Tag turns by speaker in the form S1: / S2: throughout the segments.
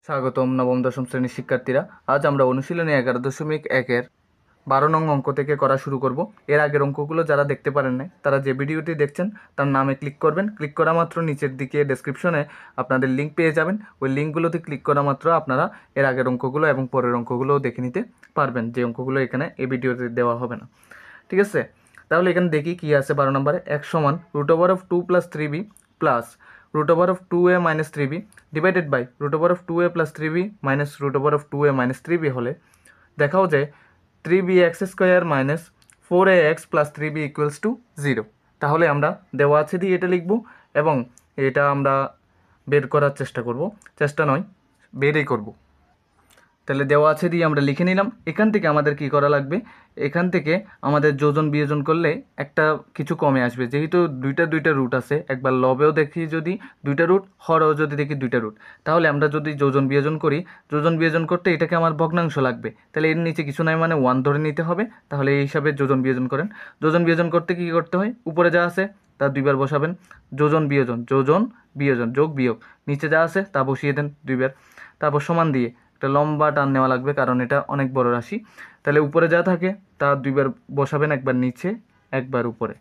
S1: স্বাগতম নবম দশম শ্রেণীর শিক্ষার্থীরা। আজ আমরা অনুশীলনী 11.1-এর 12 নং অঙ্ক থেকে করা শুরু করব। এর আগের অঙ্কগুলো যারা দেখতে পারেন নাই তারা যে ভিডিওটি দেখছেন তার নামে ক্লিক করবেন। ক্লিক করা মাত্র নিচের দিকে ডেসক্রিপশনে আপনাদের লিঙ্ক পেয়ে যাবেন। ওই লিঙ্কগুলোতে ক্লিক করা মাত্র আপনারা এর আগের অঙ্কগুলো এবং পরের অঙ্কগুলোও দেখে নিতে পারবেন, যে অঙ্কগুলো এখানে এই ভিডিওতে দেওয়া হবে না। ঠিক আছে, তাহলে এখানে দেখি কি আছে। 12 নম্বরে x সমান √2 + 3b plus √2a - 3b divided by √2a + 3b minus √2a - 3b হলে দেখাও যে 3bx² - 4ax + 3b = 0। তাহলে আমরা দেওয়া আছে দিয়ে এটা লিখব এবং এটা আমরা বের করার চেষ্টা করব, চেষ্টা নয় বেরই করব। তাহলে দেওয়া আছে দিয়ে আমরা লিখে নিলাম। এখান থেকে আমাদের কি করা লাগবে, এখান থেকে আমাদের যোজন বিয়োজন করলে একটা কিছু কমে আসবে। যেহেতু দুইটা রুট আছে, একবার লবেও দেখি যদি দুইটা রুট, হরেও যদি দেখি দুইটা রুট, তাহলে আমরা যদি যোজন বিয়োজন করি, যোজন বিয়োজন করতে এটাকে আমার ভগ্নাংশ লাগবে। তাহলে এর নিচে কিছু নাই মানে 1 ধরে নিতে হবে। তাহলে এই হিসাবে যোজন বিয়োজন করেন। যোজন বিয়োজন করতে কী করতে হয়, উপরে যা আছে তা দুইবার বসাবেন। যোজন বিয়োজন যোগ বিয়োগ, নিচে যা আছে তা বসিয়ে দেন দুইবার। তারপর সমান দিয়ে একটা লম্বা টান নেওয়া লাগবে, কারণ এটা অনেক বড় রাশি। তাহলে উপরে যা থাকে তা দুইবার বসাবেন, একবার নিচে একবার উপরে।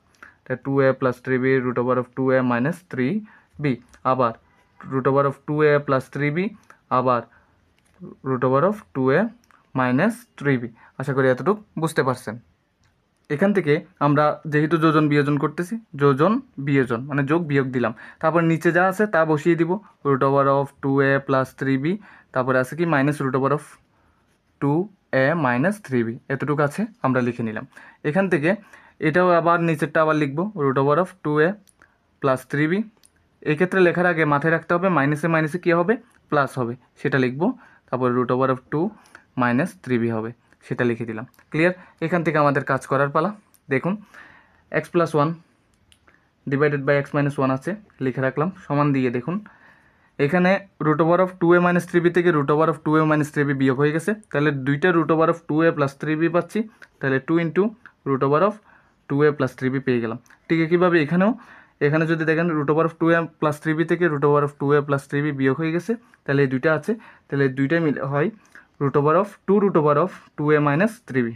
S1: তাহলে 2a + 3b √2a - 3b, আবার √2a + 3b, আবার √2a - 3b। আশা করি এতটুকু বুঝতে পারছেন। এখান থেকে আমরা যেহেতু যোজন বিয়োজন করতেছি, যোজন বিয়োজন মানে যোগ বিয়োগ দিলাম। তারপর নিচে যা আছে তা বসিয়ে দিব, √2a + 3b, তারপরে আছে কি -√2a - 3b। এতটুকু আছে আমরা লিখে নিলাম। এখান থেকে এটাও আবার নিচেরটা আবার লিখব, √2a + 3b। এই ক্ষেত্রে লেখার আগে মাথায় রাখতে হবে মাইনাসে মাইনাসে কী হবে, প্লাস হবে, সেটা লিখব। তারপর √2 - 3b হবে, সেটা লিখে দিলাম। ক্লিয়ার? এখান থেকে আমাদের কাজ করার পালা। দেখুন, x + 1 ডিভাইডেড বাই x - 1 আছে, লিখে রাখলাম। সমান দিয়ে দেখুন এখানে √2a - 3b থেকে √2a - 3b বিয়োগ হয়ে গেছে। তাহলে দুইটা √2a + 3b পাচ্ছি। তাহলে 2 × √2a + 3b পেয়ে গেলাম। ঠিক একইভাবে এখানে যদি দেখেন √2a + 3b থেকে √2a + 3b বিয়োগ হয়ে গেছে। তাহলে এই দুইটা আছে, তাহলে দুইটাই মিলে হয় √2a - 3b।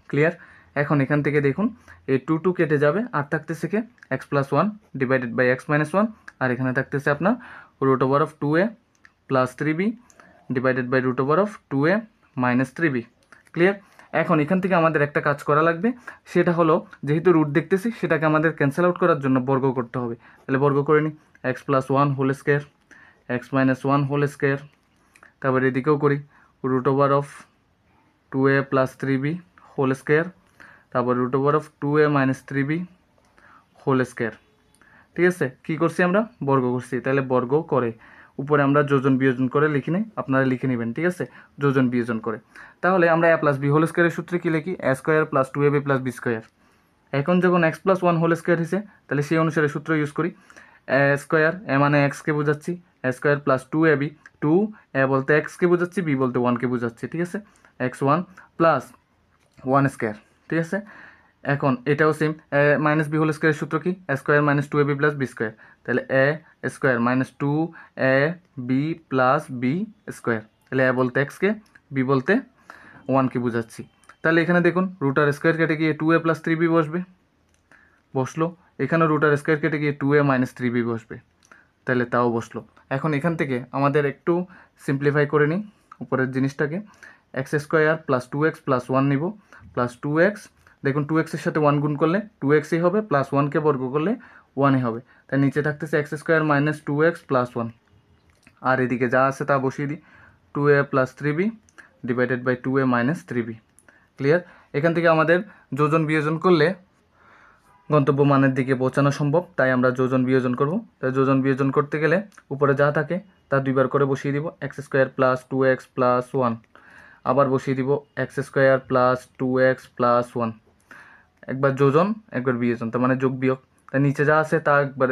S1: ক্লিয়ার? এখন এখান থেকে দেখুন এই 2 কেটে যাবে, আর থাকতেছে কি x + 1 ডিভাইডেড বাই x - 1, আর এখানে থাকতেছে আপনার √2a + 3b divided by √2a - 3b। Clear? এখন এখান থেকে আমাদের একটা কাজ করা লাগবে, সেটা হলো যেহেতু রুট দেখতেছি সেটাকে আমাদের ক্যান্সেল আউট করার জন্য বর্গ করতে হবে। তাহলে বর্গ করে নিই, x + 1 whole square, x - 1 whole square, তারপর এদিকেও করি √2a + 3b হোল স্কোয়ার, তারপর √2a - 3b হোল স্কোয়ার। ঠিক আছে, কী করছি আমরা, বর্গ করছি। তাহলে বর্গ করে উপরে আমরা যোজন বিয়োজন করে লিখি নিই, আপনারা লিখে নেবেন। ঠিক আছে, যোজন বিয়োজন করে। তাহলে আমরা a + b হোল স্কোয়ারের সূত্রে কী লিখি, a² + 2ab + b²। এখন যখন x + 1 হোল স্কোয়ার হয়েছে, তাহলে সেই অনুসারে সূত্র ইউজ করি। a² a মানে x-কে বোঝাচ্ছি, a² + 2ab, 2a বলতে x-কে বোঝাচ্ছি, b বলতে 1-কে বোঝাচ্ছি। ঠিক আছে, x1 + 1²। ঠিক আছে, এখন এটাও সেম, -b হোল স্কোয়ারের সূত্র কি, a² - 2ab + b²। তাহলে a² - 2ab + b²। তাহলে a বলতে x-কে, b বলতে 1-কে বোঝাচ্ছি। তাহলে এখানে দেখুন √² কেটে গিয়ে 2a + 3b বসলো। এখানে √² কেটে গিয়ে 2a - 3b বসবে, তাহলে তাও বসলো। এখন এখান থেকে আমাদের একটু সিম্পলিফাই করে নিই উপরের জিনিসটাকে। x² + 2x + 1 নিব, প্লাস 2x, দেখুন 2x এর সাথে 1 গুণ করলে 2xই হবে, প্লাস 1-কে বর্গ করলে 1-ই হবে। তাই নিচে থাকতেছে x² - 2x + 1, আর এদিকে যা আছে তা বসিয়ে দিই, 2a + 3b divided by 2a - 3b। Clear? এখান থেকে আমাদের যোজন বিয়োজন করলে গন্তব্য মানের দিকে পৌঁছানো সম্ভব, তাই আমরা যোজন বিয়োজন করব। তাই যোজন বিয়োজন করতে গেলে উপরে যা থাকে তা দুইবার করে বসিয়ে দিব, x² + 2x + 1, আবার বসিয়ে দিব x² + 2x + 1। একবার যোজন একবার বিয়োজন, তার মানে যোগ বিয়োগ। তাই নিচে যা আছে তা একবার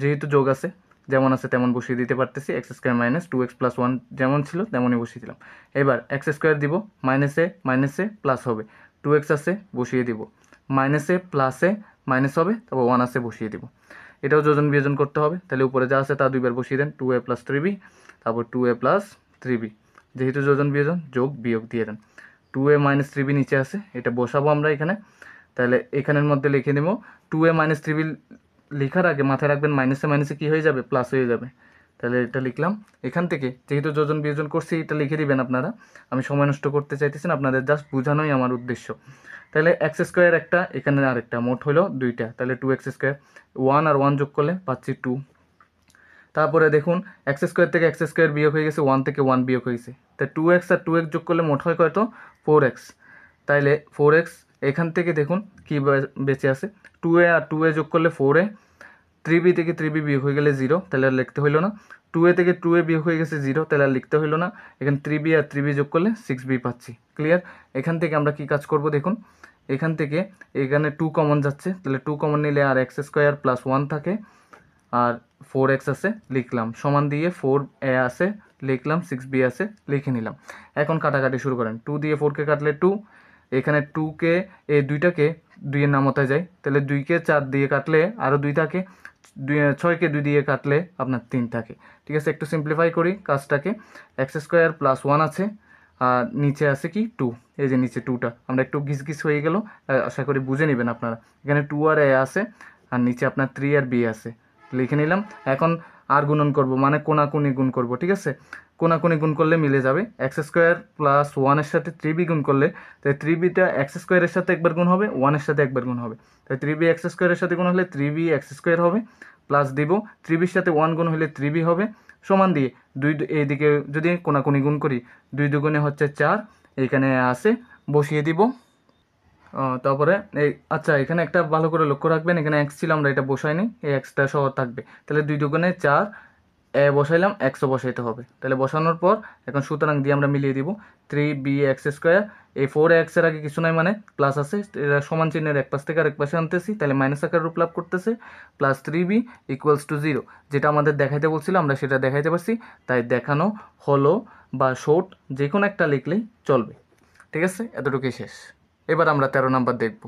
S1: যেহেতু যোগ আছে যেমন আছে তেমন বসিয়ে দিতে পারতেছি, x² - 2x + 1 যেমন ছিল তেমনই বসিয়ে দিলাম। এবার x² দিব, মাইনাসে প্লাস হবে, 2x আছে বসিয়ে দিব, মাইনাসে প্লাসে মাইনাস হবে, তারপর 1 আছে বসিয়ে দিব। এটাও যোজন বিয়োজন করতে হবে। তাহলে উপরে যা আছে তা দুইবার বসিয়ে দেন, 2a + 3b, তারপর 2a + 3b, যেহেতু যোজন বিয়োজন যোগ বিয়োগ দিয়ে দেন। 2a মাইনাস 3b নিচে আছে, এটা বসাবো আমরা এখানে। তাহলে এখানের মধ্যে লিখে নেব 2a মাইনাস 3b, লেখার আগে মাথায় রাখবেন মাইনাসে মাইনাসে কী হয়ে যাবে, প্লাস হয়ে যাবে। তাহলে এটা লিখলাম। এখান থেকে যেহেতু যোজন বিয়োজন করছি এটা লিখে দিবেন আপনারা, আমি সময় নষ্ট করতে চাইতেছি না, আপনাদের জাস্ট বোঝানোই আমার উদ্দেশ্য। তাহলে এক্স স্কোয়ার একটা, এখানে আরেকটা, মোট হলো দুইটা, তাহলে 2x স্কোয়ার, 1 আর 1 যোগ করলে পাচ্ছি 2। তারপরে দেখুন এক্স স্কোয়ার থেকে এক্স স্কোয়ার বিয়োগ হয়ে গেছে, 1 থেকে 1 বিয়োগ হয়েছে, তাই 2x আর 2x যোগ করলে মোট হয় কত, 4x। তাইলে 4x, এখান থেকে দেখুন কি বেঁচে আছে, 2a আর 2a যোগ করলে 4a, 3b থেকে 3b বিয়োগ হয়ে গেলে 0, তাহলে আর লিখতে হইলো না। 2a থেকে 2a বিয়োগ হয়ে গেছে 0, তাহলে আর লিখতে হইলো না। এখানে 3b আর 3b যোগ করলে 6b পাচ্ছি। ক্লিয়ার? এখান থেকে আমরা কি কাজ করব দেখুন, এখান থেকে এখানে 2 কমন যাচ্ছে, তাহলে 2 কমন নিলে আর এক্স স্কোয়ার প্লাস 1 থাকে, আর 4x আছে লিখলাম, সমান দিয়ে 4a আছে লিখলাম, 6b আছে লিখে নিলাম। এখন কাটাকাটি শুরু করেন, 2 দিয়ে 4কে কাটলে 2, এখানে 2কে এই দুইটাকে 2 এর নামতায় যায়, তাহলে 2কে 4 দিয়ে কাটলে আরও 2 থাকে, 6কে 2 দিয়ে কাটলে আপনার 3 থাকে। ঠিক আছে, একটু সিম্পলিফাই করি কাজটাকে, এক্স স্কোয়ার প্লাস 1 আছে, আর নিচে আছে কি 2, এই যে নিচে 2টা আমরা একটু ঘিস ঘিস হয়ে গেল, আশা করি বুঝে নেবেন আপনারা। এখানে 2 আর a আছে, আর নিচে আপনার 3 আর b আছে, লিখে নিলাম। এখন আর গুণন করব, মানে কোনাকুনি গুণ করব। ঠিক আছে, কোনাকুনি গুণ করলে মিলে যাবে, এক্স স্কোয়ার প্লাস 1-এর সাথে 3b গুণ করলে, তাই 3bটা এক্স স্কোয়ারের সাথে একবার গুণ হবে, 1-এর সাথে একবার গুণ হবে, তাই 3b এক্স স্কোয়ারের সাথে গুণ হলে 3b এক্স স্কোয়ার হবে, প্লাস দিব 3bর সাথে 1 গুণ হলে 3b হবে, সমান দিয়ে এইদিকে যদি কোনাকুনি গুণ করি, 2 দুগুণে হচ্ছে 4, এইখানে আছে বসিয়ে দিব। তারপরে এই আচ্ছা, এখানে একটা ভালো করে লক্ষ্য রাখবেন, এখানে এক্স ছিল আমরা এটা বসাইনি, এই এক্সটা সহ থাকবে, তাহলে 2 দুগুণে 4, এ বসাইলাম, এক্সও বসাইতে হবে, তাহলে বসানোর পর এখন সুতরাং দিয়ে আমরা মিলিয়ে দিব 3b এক্স স্কোয়ার, এই 4x এর আগে কিছু নাই মানে প্লাস আছে, এটা সমান চিহ্নের এক পাশ থেকে আরেক পাশে আনতেছি, তাহলে মাইনাস আকার রূপ লাভ করতেছে, প্লাস 3b ইকুয়ালস টু 0, যেটা আমাদের দেখাইতে বলছিল আমরা সেটা দেখাইতে পারছি, তাই দেখানো হলো বা শর্ট যে কোনো একটা লিখলেই চলবে। ঠিক আছে, এতটুকুই শেষ। এবার আমরা 13 নাম্বার দেখব।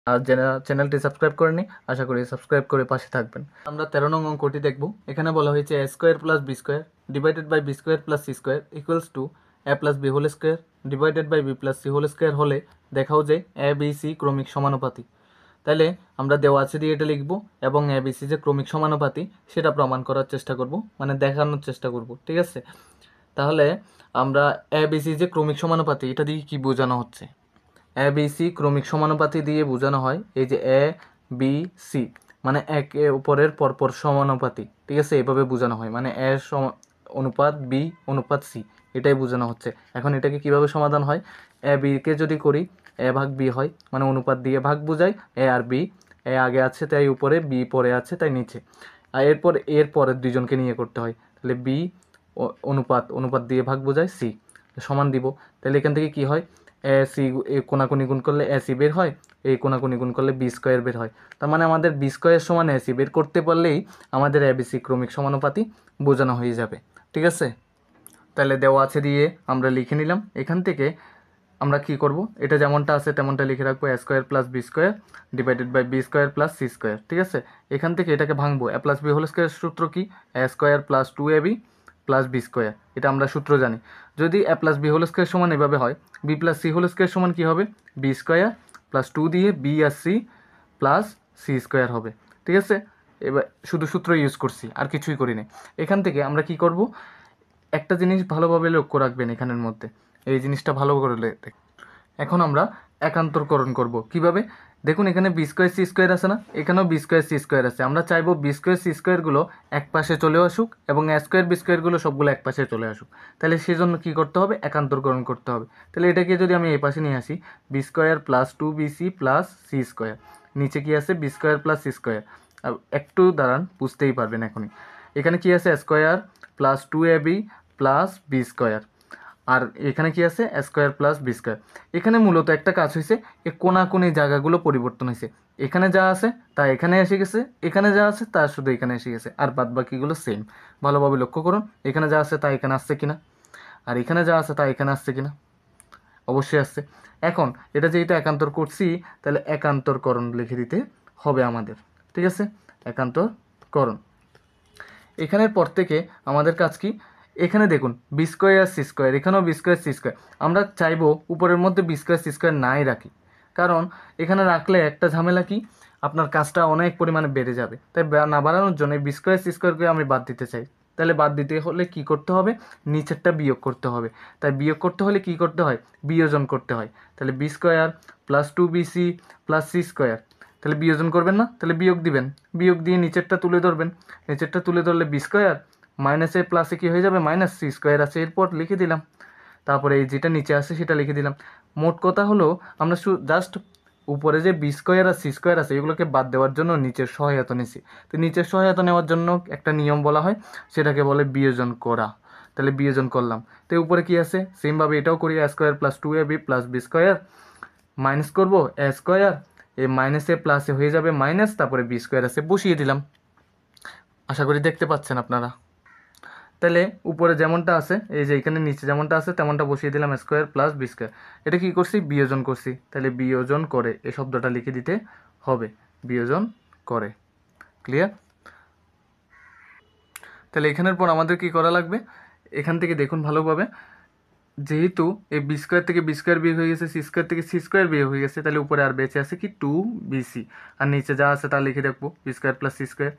S1: আর যারা চ্যানেলটি সাবস্ক্রাইব করেনি আশা করি সাবস্ক্রাইব করে পাশে থাকবেন। আমরা 13 নং অঙ্কটি দেখব। এখানে বলা হয়েছে a square plus B square divided by B square plus C square equals to a plus B whole square divided by B plus C whole square হলে দেখাও যে এ বি সি ক্রমিক সমানুপাতি। তাহলে আমরা দেওয়া আছে দিয়ে এটা লিখব এবং এ বি সি যে ক্রমিক সমানুপাতি সেটা প্রমাণ করার চেষ্টা করব, মানে দেখানোর চেষ্টা করব। ঠিক আছে, তাহলে আমরা এ বি সি যে ক্রমিক সমানুপাতি এটা দিয়ে কি বোঝানো হচ্ছে, এ বি সি ক্রমিক সমানুপাতি দিয়ে বোঝানো হয় এই যে এ বি সি মানে একে উপরের পরপর সমানুপাতি। ঠিক আছে, এভাবে বোঝানো হয়, মানে এ অনুপাত বি অনুপাত সি, এটাই বোঝানো হচ্ছে। এখন এটাকে কিভাবে সমাধান হয়, এ বিকে যদি করি এ ভাগ বি হয়, মানে অনুপাত দিয়ে ভাগ বোঝায়, এ আর বি, এ আগে আছে তাই উপরে, বি পরে আছে তাই নিচে, আর এরপর এর পরের দুইজনকে নিয়ে করতে হয়, তাহলে বি অনুপাত, অনুপাত দিয়ে ভাগ বোঝায় সি, সমান দিব। তাহলে এখান থেকে কি হয়, এ সি কোনাকুনি গুণ করলে এ সি বের হয়, এই কোনাকুনি গুণ করলে বি স্কোয়ার বের হয়, তার মানে আমাদের বি স্কোয়ার সমান এ সি বের করতে পারলেই আমাদের এ বি সি ক্রমিক সমানুপাতি বোঝানো হয়ে যাবে। ঠিক আছে, তাহলে দেওয়া আছে দিয়ে আমরা লিখে নিলাম। এখান থেকে আমরা কি করব, এটা যেমনটা আছে তেমনটা লিখে রাখবো, A square plus B square divided by B square plus C square. ঠিক আছে, এখান থেকে এটাকে ভাঙবো, A plus B whole square সূত্র কি, A square plus 2ab plus B square, এটা আমরা সূত্র জানি। যদি A plus B whole square সমান এভাবে হয়, B plus C whole square সমান কী হবে, বি স্কোয়ার প্লাস 2 দিয়ে বি আর সি প্লাস সি স্কোয়ার হবে। ঠিক আছে, এবার শুধু সূত্র ইউজ করছি আর কিছুই করিনি। এখান থেকে আমরা কি করব, একটা জিনিস ভালোভাবে লক্ষ্য রাখবেন এখানের মধ্যে, এই জিনিসটা ভালো করে এখন আমরা একান্তরকরণ করব কিভাবে, দেখুন এখানে বি স্কোয়ার সি স্কোয়ার আছে না, এখানেও বি স্কোয়ার সি স্কোয়ার আছে, আমরা চাইবো বি স্কোয়ার সি স্কোয়ারগুলো এক পাশে চলে আসুক এবং এ স্কোয়ার বি স্কোয়ারগুলো সবগুলো এক পাশে চলে আসুক। তাহলে সেজন্য কী করতে হবে, একান্তরকরণ করতে হবে। তাহলে এটাকে যদি আমি এই পাশে নিয়ে আসি, B square plus 2bc plus C square, নিচে কি আছে B square plus C square, একটু দাঁড়ান বুঝতেই পারবেন এখনই। এখানে কি আছে square plus 2ab plus B square, আর এখানে কি আছে স্কোয়ার প্লাস বি স্কোয়ার। এখানে মূলত একটা কাজ হয়েছে, এই কোনাকুনি জায়গাগুলো পরিবর্তন হয়েছে, এখানে যা আছে তা এখানে এসে গেছে, এখানে যা আছে তা শুধু এখানে এসে গেছে, আর বাদ বাকিগুলো সেম। ভালোভাবে লক্ষ্য করুন, এখানে যা আছে তা এখানে আসছে কিনা, আর এখানে যা আছে তা এখানে আসছে কিনা, অবশ্যই আসছে। এখন এটা যেহেতু একান্তর করছি তাহলে একান্তরকরণ লিখে দিতে হবে আমাদের। ঠিক আছে, একান্তরকরণ। এখানের পর থেকে আমাদের কাজ কি, এখানে দেখুন বি স্কোয়ার সি স্কোয়ার, এখানেও বি স্কোয়ার সি স্কোয়ার। আমরা চাইবো উপরের মধ্যে বি স্কোয়ার সি স্কোয়ার নাই রাখি, কারণ এখানে রাখলে একটা ঝামেলা কি, আপনার কাজটা অনেক পরিমাণে বেড়ে যাবে। তাই না বাড়ানোর জন্য বি স্কোয়ার সি স্কোয়ারকে আমি বাদ দিতে চাই। তাহলে বাদ দিতে হলে কি করতে হবে, নিচেরটা বিয়োগ করতে হবে। তাই বিয়োগ করতে হলে কি করতে হয়, বিয়োজন করতে হয়। তাহলে B square plus two B C plus C square, তাহলে বিয়োজন করবেন না, তাহলে বিয়োগ দিবেন, বিয়োগ দিয়ে নিচেরটা তুলে ধরবেন। নিচেরটা তুলে ধরলে বি স্কোয়ার মাইনাসে প্লাসে কী হয়ে যাবে, মাইনাস সি স্কোয়ার আছে, এরপর লিখে দিলাম। তারপরে এই যেটা নিচে আসে সেটা লিখে দিলাম। মোট কথা হলো আমরা জাস্ট উপরে যে বি স্কোয়ার আর সি স্কোয়ার আছে এগুলোকে বাদ দেওয়ার জন্য নিচের সহায়তা নিছি। তো নিচের সহায়তা নেওয়ার জন্য একটা নিয়ম বলা হয়, সেটাকে বলে বিয়োজন করা। তাহলে বিয়োজন করলাম, তো উপরে কি আছে সেমভাবে এটাও করি, A square plus two A B plus B square minus করবো এ স্কোয়ার, এ মাইনাসে প্লাসে হয়ে যাবে মাইনাস, তারপরে বি স্কোয়ার আছে বসিয়ে দিলাম। আশা করি দেখতে পাচ্ছেন আপনারা। তাহলে উপরে যেমনটা আছে, এই যে এখানে নিচে যেমনটা আছে তেমনটা বসিয়ে দিলাম, স্কোয়ার প্লাস বি স্কোয়ার। এটা কি করছি, বিয়োজন করছি। তাহলে বিয়োজন করে এই শব্দটা লিখে দিতে হবে, বিয়োজন করে। ক্লিয়ার? তাহলে এখানের পর আমাদের কি করা লাগবে, এখান থেকে দেখুন ভালোভাবে, যেহেতু এই বি স্কোয়ার থেকে বি স্কোয়ার বিয়োগ হয়ে গেছে, সি স্কোয়ার থেকে সি স্কোয়ার বিয়োগ হয়ে গেছে, তাহলে উপরে আর বেঁচে আছে কি টু বিসি, আর নিচে যা আছে তা লিখে রাখবো B square plus C square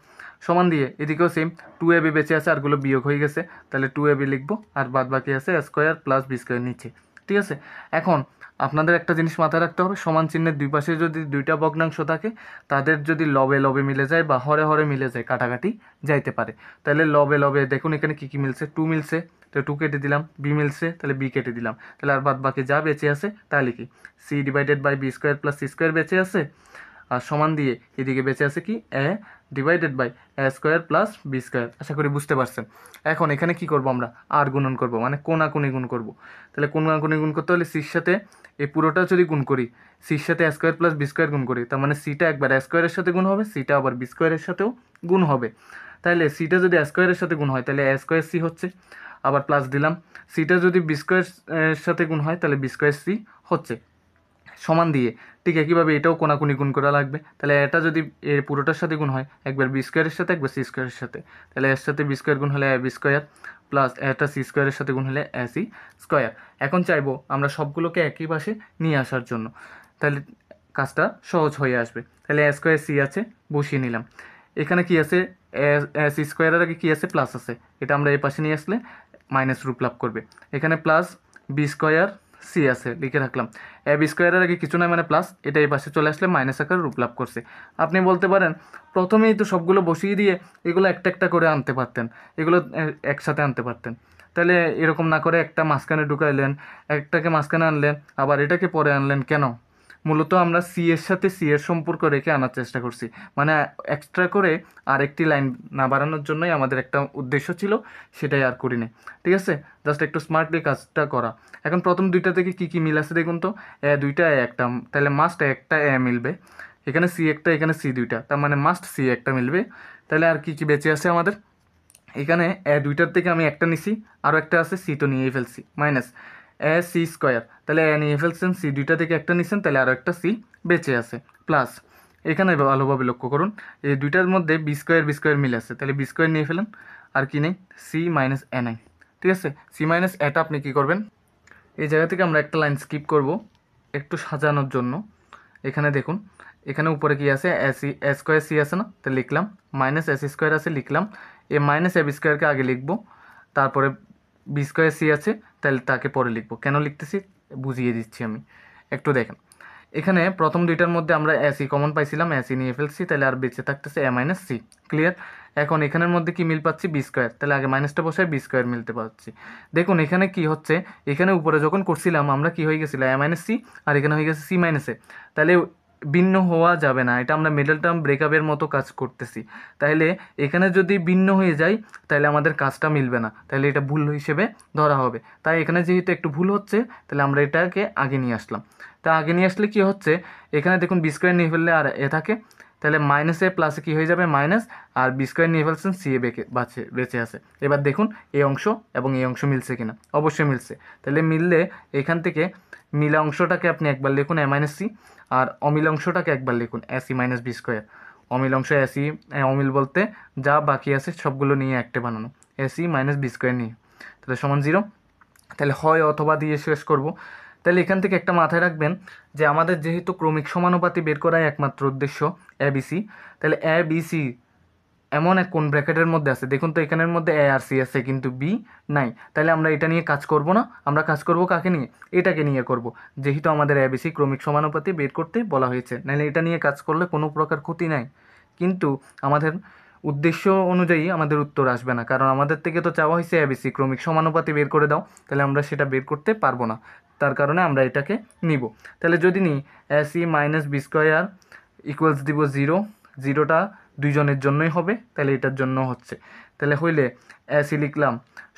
S1: সমান দিয়ে এদিকেও সেম টু এ বি বেঁচে আছে, আরগুলো বিয়োগ হয়ে গেছে, তাহলে টু এ বি লিখবো, আর বাদ বাকি আছে স্কোয়ার প্লাস বি স্কোয়ার নিচে। ঠিক আছে, এখন আপনাদের একটা জিনিস মাথায় রাখতে হবে, সমান চিহ্নের দুই পাশে যদি দুইটা ভগ্নাংশ থাকে, তাদের যদি লবে লবে মিলে যায় বা হরে হরে মিলে যায়, কাটাকাটি যাইতে পারে। তাহলে লবে লবে দেখুন এখানে কী কী মিলছে, টু মিলছে, তো টু কেটে দিলাম, বি মিলছে তাহলে বি কেটে দিলাম, তাহলে আর বাদ বাকি যা বেঁচে আছে তা লিখি, C divided by B square plus C square বেঁচে আছে, আর সমান দিয়ে এদিকে বেঁচে আছে কি A divided by A square plus B square. আশা করি বুঝতে পারছেন। এখন এখানে কি করব, আমরা আর গুণন করব, মানে কোনাকুনি গুণ করব। তাহলে কোনাকুনি গুণ করতে হলে সির সাথে এই পুরোটা যদি গুণ করি, সির সাথে এ স্কোয়ার প্লাস বি স্কোয়ার গুণ করি, তার মানে সিটা একবার এ স্কোয়ারের সাথে গুণ হবে, সিটা আবার বি স্কোয়ারের সাথেও গুণ হবে। তাহলে সিটা যদি এ স্কোয়ারের সাথে গুণ হয় তাহলে এ স্কোয়ার সি হচ্ছে, আবার প্লাস দিলাম, সিটা যদি বি স্কোয়ার সাথে গুণ হয় তাহলে বি স্কোয়ার সি হচ্ছে, সমান দিয়ে ঠিক একইভাবে এটাও কোনাকুনি গুণ করা লাগবে। তাহলে এটা যদি এর পুরোটার সাথে গুণ হয়, একবার বি স্কোয়ারের সাথে একবার সি স্কোয়ারের সাথে, তাহলে এর সাথে বি স্কোয়ার গুণ হলে এ বি স্কোয়ার প্লাস এটা সি স্কোয়ারের সাথে গুণ হলে এ সি স্কোয়ার। এখন চাইবো আমরা সবগুলোকে একই পাশে নিয়ে আসার জন্য, তাহলে কাজটা সহজ হয়ে আসবে। তাহলে এ স্কোয়ার সি আছে, বসিয়ে নিলাম। এখানে কি আছে, সি স্কোয়ারের আগে কি আছে, প্লাস আছে, এটা আমরা এই পাশে নিয়ে আসলে মাইনাস রূপ লাভ করবে। এখানে প্লাস বি স্কোয়ার সি আছে, লিখে রাখলাম। এ বি স্কোয়ারের আগে কিছু নয় মানে প্লাস, এটা এই পাশে চলে আসলে মাইনাস আকার রূপ লাভ করছে। আপনি বলতে পারেন প্রথমেই তো সবগুলো বসিয়ে দিয়ে এগুলো একটা একটা করে আনতে পারতেন, এগুলো একসাথে আনতে পারতেন। তাহলে এরকম না করে একটা মাঝখানে ঢুকাইলেন, একটাকে মাঝখানে আনলেন, আবার এটাকে পরে আনলেন কেন? মূলত আমরা সি এর সাথে সি এর সম্পর্ক রেখে আনার চেষ্টা করছি, মানে এক্সট্রা করে আরেকটি লাইন না বাড়ানোর জন্যই আমাদের একটা উদ্দেশ্য ছিল, সেটাই আর করিনি। ঠিক আছে, জাস্ট একটু স্মার্টলি কাজটা করা। এখন প্রথম দুইটা থেকে কি কি মিল আছে দেখুন তো, এ দুইটা এ একটা, তাহলে মাস্ট একটা এ মিলবে, এখানে সি একটা এখানে সি দুইটা, তার মানে মাস্ট সি একটা মিলবে। তাহলে আর কি কি বেঁচে আছে আমাদের, এখানে এ দুইটার থেকে আমি একটা নিছি, আরও একটা আছে সি তো নিয়েই ফেলছি, মাইনাস এ সি স্কোয়ার, তাহলে এ নিয়ে ফেলছেন, সি দুইটা থেকে একটা নিছেন, তাহলে আরও একটা সি বেঁচে আছে, প্লাস এখানে ভালোভাবে লক্ষ্য করুন এই দুইটার মধ্যে বি স্কোয়ার মিল আছে, তাহলে বি স্কোয়ার নিয়ে ফেলেন, আর কি নেই, সি মাইনাস এ নাই। ঠিক আছে, সি মাইনাস এটা আপনি কি করবেন, এই জায়গা থেকে আমরা একটা লাইন স্কিপ করব একটু সাজানোর জন্য। এখানে দেখুন, এখানে উপরে কি আছে, এ স্কোয়ার সি আছে না, তো লিখলাম, মাইনাস এস স্কোয়ার আছে লিখলাম, এ মাইনাস এ বি স্কোয়ারকে আগে লিখবো, তারপরে বি স্কোয়ার সি আছে তাহলে তাকে পরে লিখবো। কেন লিখতেছি বুঝিয়ে দিচ্ছি আমি, একটু দেখেন। এখানে প্রথম দুইটার মধ্যে আমরা এসি কমন পাইছিলাম, এসি নিয়ে ফেলছি, তাহলে আর বেঁচে থাকতেছে এ মাইনাস সি। ক্লিয়ার? এখন এখানের মধ্যে কি মিল পাচ্ছি, বি স্কোয়ার, তাহলে আগে মাইনাসটা বসায় বি স্কোয়ার মিলতে পারছি। দেখুন এখানে কি হচ্ছে, এখানে উপরে যখন করছিলাম আমরা কি হয়ে গেছিলো, এ মাইনাস সি, আর এখানে হয়ে গেছে সি মাইনাস এ, তাহলে ভিন্ন হওয়া যাবে না, এটা আমরা মিডল টার্ম ব্রেকআপের মতো কাজ করতেছি। তাহলে এখানে যদি ভিন্ন হয়ে যায় তাহলে আমাদের কাজটা মিলবে না, তাহলে এটা ভুল হিসেবে ধরা হবে। তাই এখানে যেহেতু একটু ভুল হচ্ছে, তাহলে আমরা এটাকে আগে নিয়ে আসলাম। তা আগে নিয়ে আসলে কি হচ্ছে, এখানে দেখুন বি স্কোয়ার নিয়ে ফেললে আর এ থাকে, তাহলে মাইনাসে প্লাসে কী হয়ে যাবে মাইনাস, আর বি স্কোয়ার নিয়ে ফেলছেন সি এ বেঁচে আছে। এবার দেখুন এই অংশ এবং এই অংশ মিলছে কিনা, অবশ্যই মিলছে। তাহলে মিললে এখান থেকে মিলা অংশটাকে আপনি একবার লিখুন এ মাইনাস সি, আর অমিল অংশটাকে একবার লিখুন A C minus B square. অমিল অংশ এ সি, অমিল বলতে যা বাকি আছে সবগুলো নিয়ে একটা বানানো, A C minus B square নিয়ে। তাহলে সমান 0। তাহলে হয় অথবা দিয়ে শেষ করব। তাহলে এখান থেকে একটা মাথায় রাখবেন যে আমাদের যেহেতু ক্রমিক সমানুপাতি বের করাই একমাত্র উদ্দেশ্য ABC, তাহলে ABC এমন এক কোন ব্র্যাকেটের মধ্যে আছে, দেখুন তো এখানের মধ্যে A আর C আছে কিন্তু B নাই। তাহলে আমরা এটা নিয়ে কাজ করব না, আমরা কাজ করব কাকে নিয়ে? এটাকে নিয়ে করব, যেহেতু আমাদের ABC ক্রমিক সমানুপাতি বের করতে বলা হয়েছে। নাহলে এটা নিয়ে কাজ করলে কোনো প্রকার ক্ষতি নাই, কিন্তু আমাদের উদ্দেশ্য অনুযায়ী আমাদের উত্তর আসবে না, কারণ আমাদের থেকে তো চাওয়া হয়েছে ABC ক্রমিক সমানুপাতি বের করে দাও, তাহলে আমরা সেটা বের করতে পারবো না, তার কারণে আমরা এটাকে নিব। তাহলে যদি নিই AC minus B square equals দিব 0, 0টা দুইজনের জন্যই হবে, তাহলে এটার জন্য হচ্ছে। তাহলে হইলে AC লিখলাম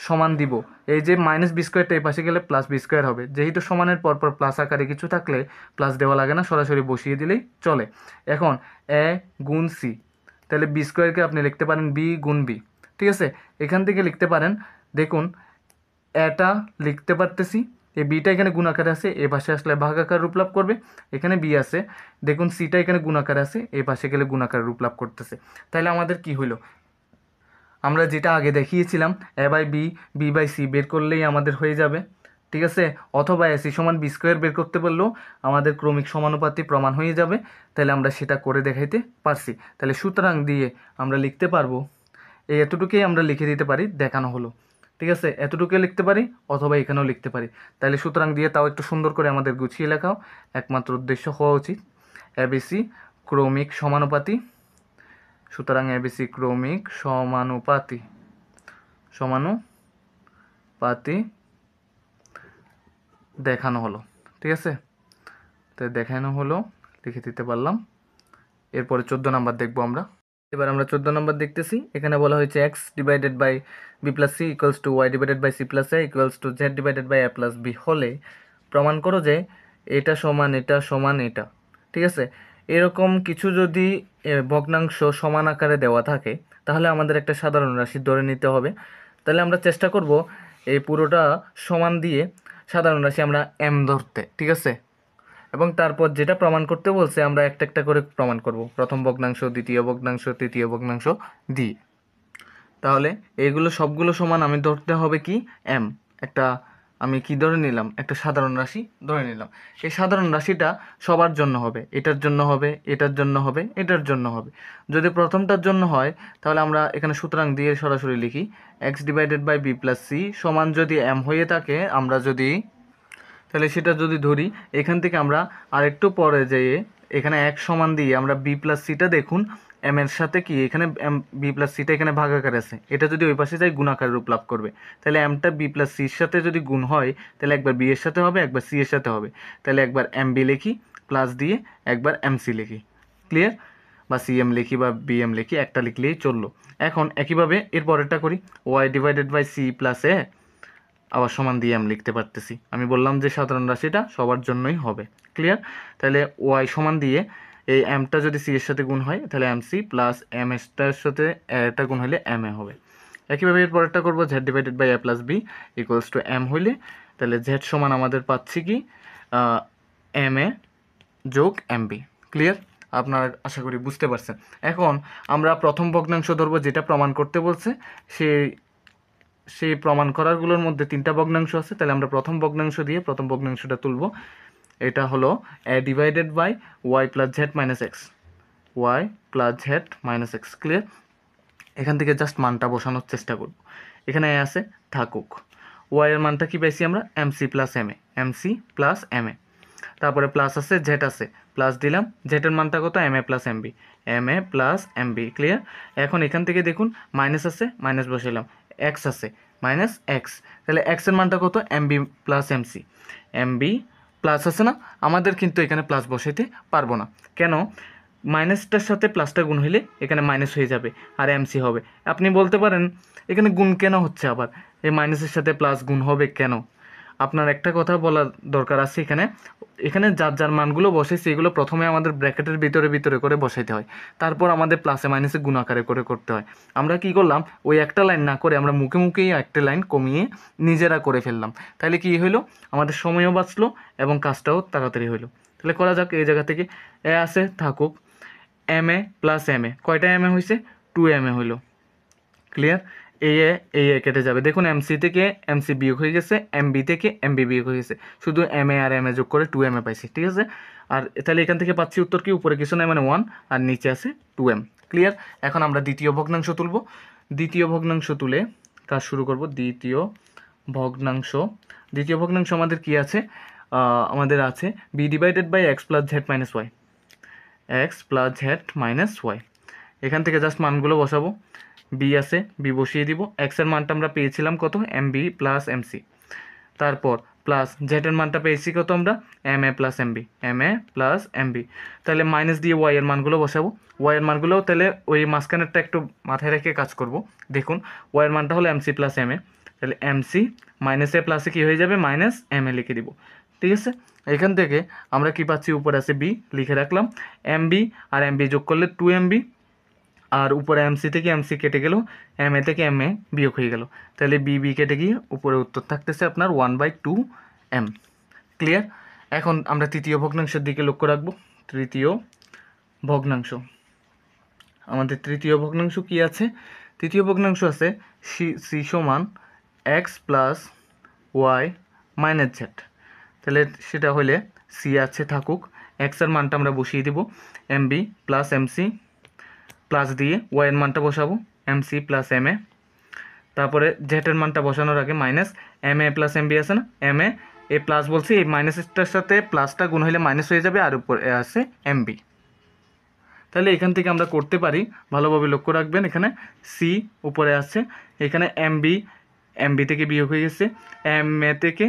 S1: সমান দিব, এই যে মাইনাস বি স্কোয়ারটা এই পাশে গেলে প্লাস বি স্কোয়ার হবে, যেহেতু সমানের পরপর প্লাস আকারে কিছু থাকলে প্লাস দেওয়া লাগে না, সরাসরি বসিয়ে দিলেই চলে। এখন A গুণ C, তাহলে বি স্কোয়ারকে আপনি লিখতে পারেন বি গুণ বি, ঠিক আছে। এখান থেকে লিখতে পারেন, দেখুন এটা লিখতে পারতেছি, এই বিটা এখানে গুণ আকারে আছে, এ পাশে আসলে ভাগ আকার রূপ লাভ করবে, এখানে বি আছে, দেখুন সিটা এখানে গুণ আকারে আছে, এ পাশে গেলে গুণ আকারে রূপ লাভ করতেছে। তাহলে আমাদের কি হইলো, আমরা যেটা আগে দেখিয়েছিলাম A by B, B by C বের করলেই আমাদের হয়ে যাবে, ঠিক আছে। অথবা এসি সমান বি স্কোয়ার বের করতে বললেও আমাদের ক্রমিক সমানুপাতি প্রমাণ হয়ে যাবে, তাহলে আমরা সেটা করে দেখাইতে পারছি। তাহলে সুতরাং দিয়ে আমরা লিখতে পারবো, এই এতটুকুই আমরা লিখে দিতে পারি, দেখানো হলো, ঠিক আছে। এতটুকু লিখতে পারি অথবা এখানেও লিখতে পারি। তাহলে সুতরাং দিয়ে তাও একটু সুন্দর করে আমাদের গুছিয়ে লেখাও একমাত্র উদ্দেশ্য হওয়া উচিত। এবিসি ক্রমিক সমানুপাতি, সুতরাং এবিসি ক্রমিক সমানুপাতি দেখানো হলো, ঠিক আছে। তো দেখানো হলো, লিখে দিতে পারলাম। এরপরে 14 নাম্বার দেখবো আমরা। এবার আমরা 14 নম্বর দেখতেছি, এখানে বলা হয়েছে x divided by B plus C equals to Y divided by C plus A equals to Z divided by A plus B হলে প্রমাণ করো যে এটা সমান এটা সমান এটা, ঠিক আছে। এরকম কিছু যদি ভগ্নাংশ সমান আকারে দেওয়া থাকে তাহলে আমাদের একটা সাধারণ রাশি ধরে নিতে হবে। তাহলে আমরা চেষ্টা করব এই পুরোটা সমান দিয়ে সাধারণ রাশি আমরা m ধরতে, ঠিক আছে। এবং তারপর যেটা প্রমাণ করতে বলছে আমরা একটা একটা করে প্রমাণ করব, প্রথম ভগ্নাংশ, দ্বিতীয় ভগ্নাংশ, তৃতীয় ভগ্নাংশ দিয়ে। তাহলে এগুলো সবগুলো সমান আমি ধরতে হবে কি m, একটা আমি কি ধরে নিলাম, একটা সাধারণ রাশি ধরে নিলাম। এই সাধারণ রাশিটা সবার জন্য হবে, এটার জন্য হবে, এটার জন্য হবে, এটার জন্য হবে। যদি প্রথমটার জন্য হয় তাহলে আমরা এখানে সুতরাং দিয়ে সরাসরি লিখি x divided by B plus C সমান যদি m হয়ে থাকে, আমরা যদি তাহলে সেটা যদি ধরি, এখান থেকে আমরা আরেকটু পরে যেয়ে এখানে এক সমান দিয়ে আমরা বি প্লাস সিটা দেখুন এম এর সাথে কি এখানে বি প্লাস সিটা এখানে ভাগাকার আছে, এটা যদি ওই পাশে যাই গুণাকার রূপ লাভ করবে। তাহলে এমটা বি প্লাস সির সাথে যদি গুণ হয় তাহলে একবার বি এর সাথে হবে, একবার সি এর সাথে হবে। তাহলে একবার এম বি লিখি প্লাস দিয়ে একবার এম সি লিখি, ক্লিয়ার। বা সি এম লিখি বা বি এম লিখি, একটা লিখলেই চললো। এখন একইভাবে এর পরেরটা করি, Y divided by C plus A আবার সমান দিয়ে আমি লিখতে পারতেছি। আমি বললাম যে সাধারণ রাশিটা সবার জন্যই হবে, ক্লিয়ার। তাহলে ওয়াই সমান দিয়ে এই এমটা যদি সি এর সাথে গুণ হয় তাহলে এম সি প্লাস এম এসটার সাথে এটা গুণ হলে এম এ হবে। একইভাবে এর পরেরটা করবো, Z divided by A plus B equals to M হইলে তাহলে জেড সমান আমাদের পাচ্ছি কি এম এ যোগ এম বি, ক্লিয়ার। আপনারা আশা করি বুঝতে পারছেন। এখন আমরা প্রথম ভগ্নাংশ ধরবো, যেটা প্রমাণ করতে বলছে সেই প্রমাণ করারগুলোর মধ্যে 3টা ভগ্নাংশ আছে, তাহলে আমরা প্রথম ভগ্নাংশ দিয়ে প্রথম ভগ্নাংশটা তুলব। এটা হলো A divided by Y plus Z minus X, Y plus Z minus X, clear. এখান থেকে জাস্ট মানটা বসানোর চেষ্টা করব। এখানে এ আছে, থাকুক। ওয়াই এর মানটা কি পাইছি আমরা, M C plus M A, M C plus M A. তারপরে প্লাস আছে, জেড আছে, প্লাস দিলাম, জেডের মানটা কত, M A plus M B, M A plus M B, clear. এখন এখান থেকে দেখুন মাইনাস আছে, মাইনাস বসাইলাম, এক্স আছে, মাইনাস এক্স, তাহলে এক্সের মানটা কত, M B plus M C, M B plus আছে না, আমাদের কিন্তু এখানে প্লাস বসাইতে পারবো না, কেন, মাইনাসটার সাথে প্লাসটা গুণ হইলে এখানে মাইনাস হয়ে যাবে আর এমসি হবে। আপনি বলতে পারেন এখানে গুণ কেন হচ্ছে, আবার এই মাইনাসের সাথে প্লাস গুণ হবে কেন। আপনার একটা কথা বলার দরকার আছে, এখানে এখানে যার যার মানগুলো বসাইছে এগুলো প্রথমে আমাদের ব্র্যাকেটের ভিতরে করে বসাইতে হয়, তারপর আমাদের প্লাসে মাইনাসে গুণ আকারে করে করতে হয়। আমরা কি করলাম, ওই একটা লাইন না করে আমরা মুখে মুখেই একটা লাইন কমিয়ে নিজেরা করে ফেললাম। তাহলে কি হইলো, আমাদের সময়ও বাঁচলো এবং কাজটাও তাড়াতাড়ি হইলো। তাহলে করা যাক, এই জায়গা থেকে এ আছে, থাকুক, এম এ প্লাস এম এ, কয়টা এম এ হয়েছে, 2 এম এ হইলো, ক্লিয়ার। এ কেটে যাবে। দেখুন এমসি থেকে এমসি বিয়োগ হয়ে গেছে, এমবি থেকে এমবি বিয়োগ হয়ে গেছে, শুধু M A R M A যোগ করে 2m পাইছি। ঠিক আছে, আর তাহলে এখান থেকে পাচ্ছি উত্তর কি, উপরে কিছু নাই মানে 1, আর নিচে আছে 2m। ক্লিয়ার। এখন আমরা দ্বিতীয় ভগ্নাংশ তুলব। দ্বিতীয় ভগ্নাংশ তুলে কাজ শুরু করব। ভগ্নাংশ দ্বিতীয় ভগ্নাংশ আমাদের কি আছে, আমাদের আছে B divided by X plus Z minus Y, X plus Z minus Y. এখান থেকে জাস্ট মানগুলো বসাবো। বি আছে, বি বসিয়ে দিব। এক্সের মানটা আমরা পেয়েছিলাম কত, M B plus M C. তারপর প্লাস জেডের মানটা পেয়েছি কত আমরা, M A plus M B, M A plus M B. তাহলে মাইনাস দিয়ে ওয়াই এর মানগুলো বসাবো। ওয়াই এর মানগুলোও তাহলে ওই মাঝখানেরটা একটু মাথায় রেখে কাজ করব। দেখুন ওয়াই এর মানটা হলো এম সি প্লাস এম এ, তাহলে এম সি মাইনাস এ প্লাসে কী হয়ে যাবে, মাইনাস এম এ লিখে দিব। ঠিক আছে, এখান থেকে আমরা কি পাচ্ছি, উপরে আছে বি, লিখে রাখলাম। এম বি আর এম বি যোগ করলে 2mb, আর উপরে এমসি থেকে এমসি কেটে গেল, এম এ থেকে এম এ বিয়োগ হয়ে গেল, তাহলে বি বি কেটে গিয়ে উপরে উত্তর থাকতেছে আপনার 1/2m। ক্লিয়ার। এখন আমরা তৃতীয় ভগ্নাংশের দিকে লক্ষ্য রাখবো। তৃতীয় ভগ্নাংশ, আমাদের তৃতীয় ভগ্নাংশ কি আছে, তৃতীয় ভগ্নাংশ আছে সি সমান X plus Y minus Z. তাহলে সেটা হলে সি আছে থাকুক, এক্সের মানটা আমরা বসিয়ে দিব, M B plus MC plus দিয়ে ওয়াইয়ের মানটা বসাবো, M C plus M A. তারপরে জেটের মানটা বসানোর আগে minus M A plus M B আছে না, এম এ প্লাস বলছি, এই মাইনাসটার সাথে প্লাসটা গুণ হলে মাইনাস হয়ে যাবে, আর উপরে আছে এম বি। তাহলে এখান থেকে আমরা করতে পারি, ভালোভাবে লক্ষ্য রাখবেন, এখানে সি উপরে আছে, এখানে এম বি থেকে বিয়োগ হয়ে গেছে, এম এ থেকে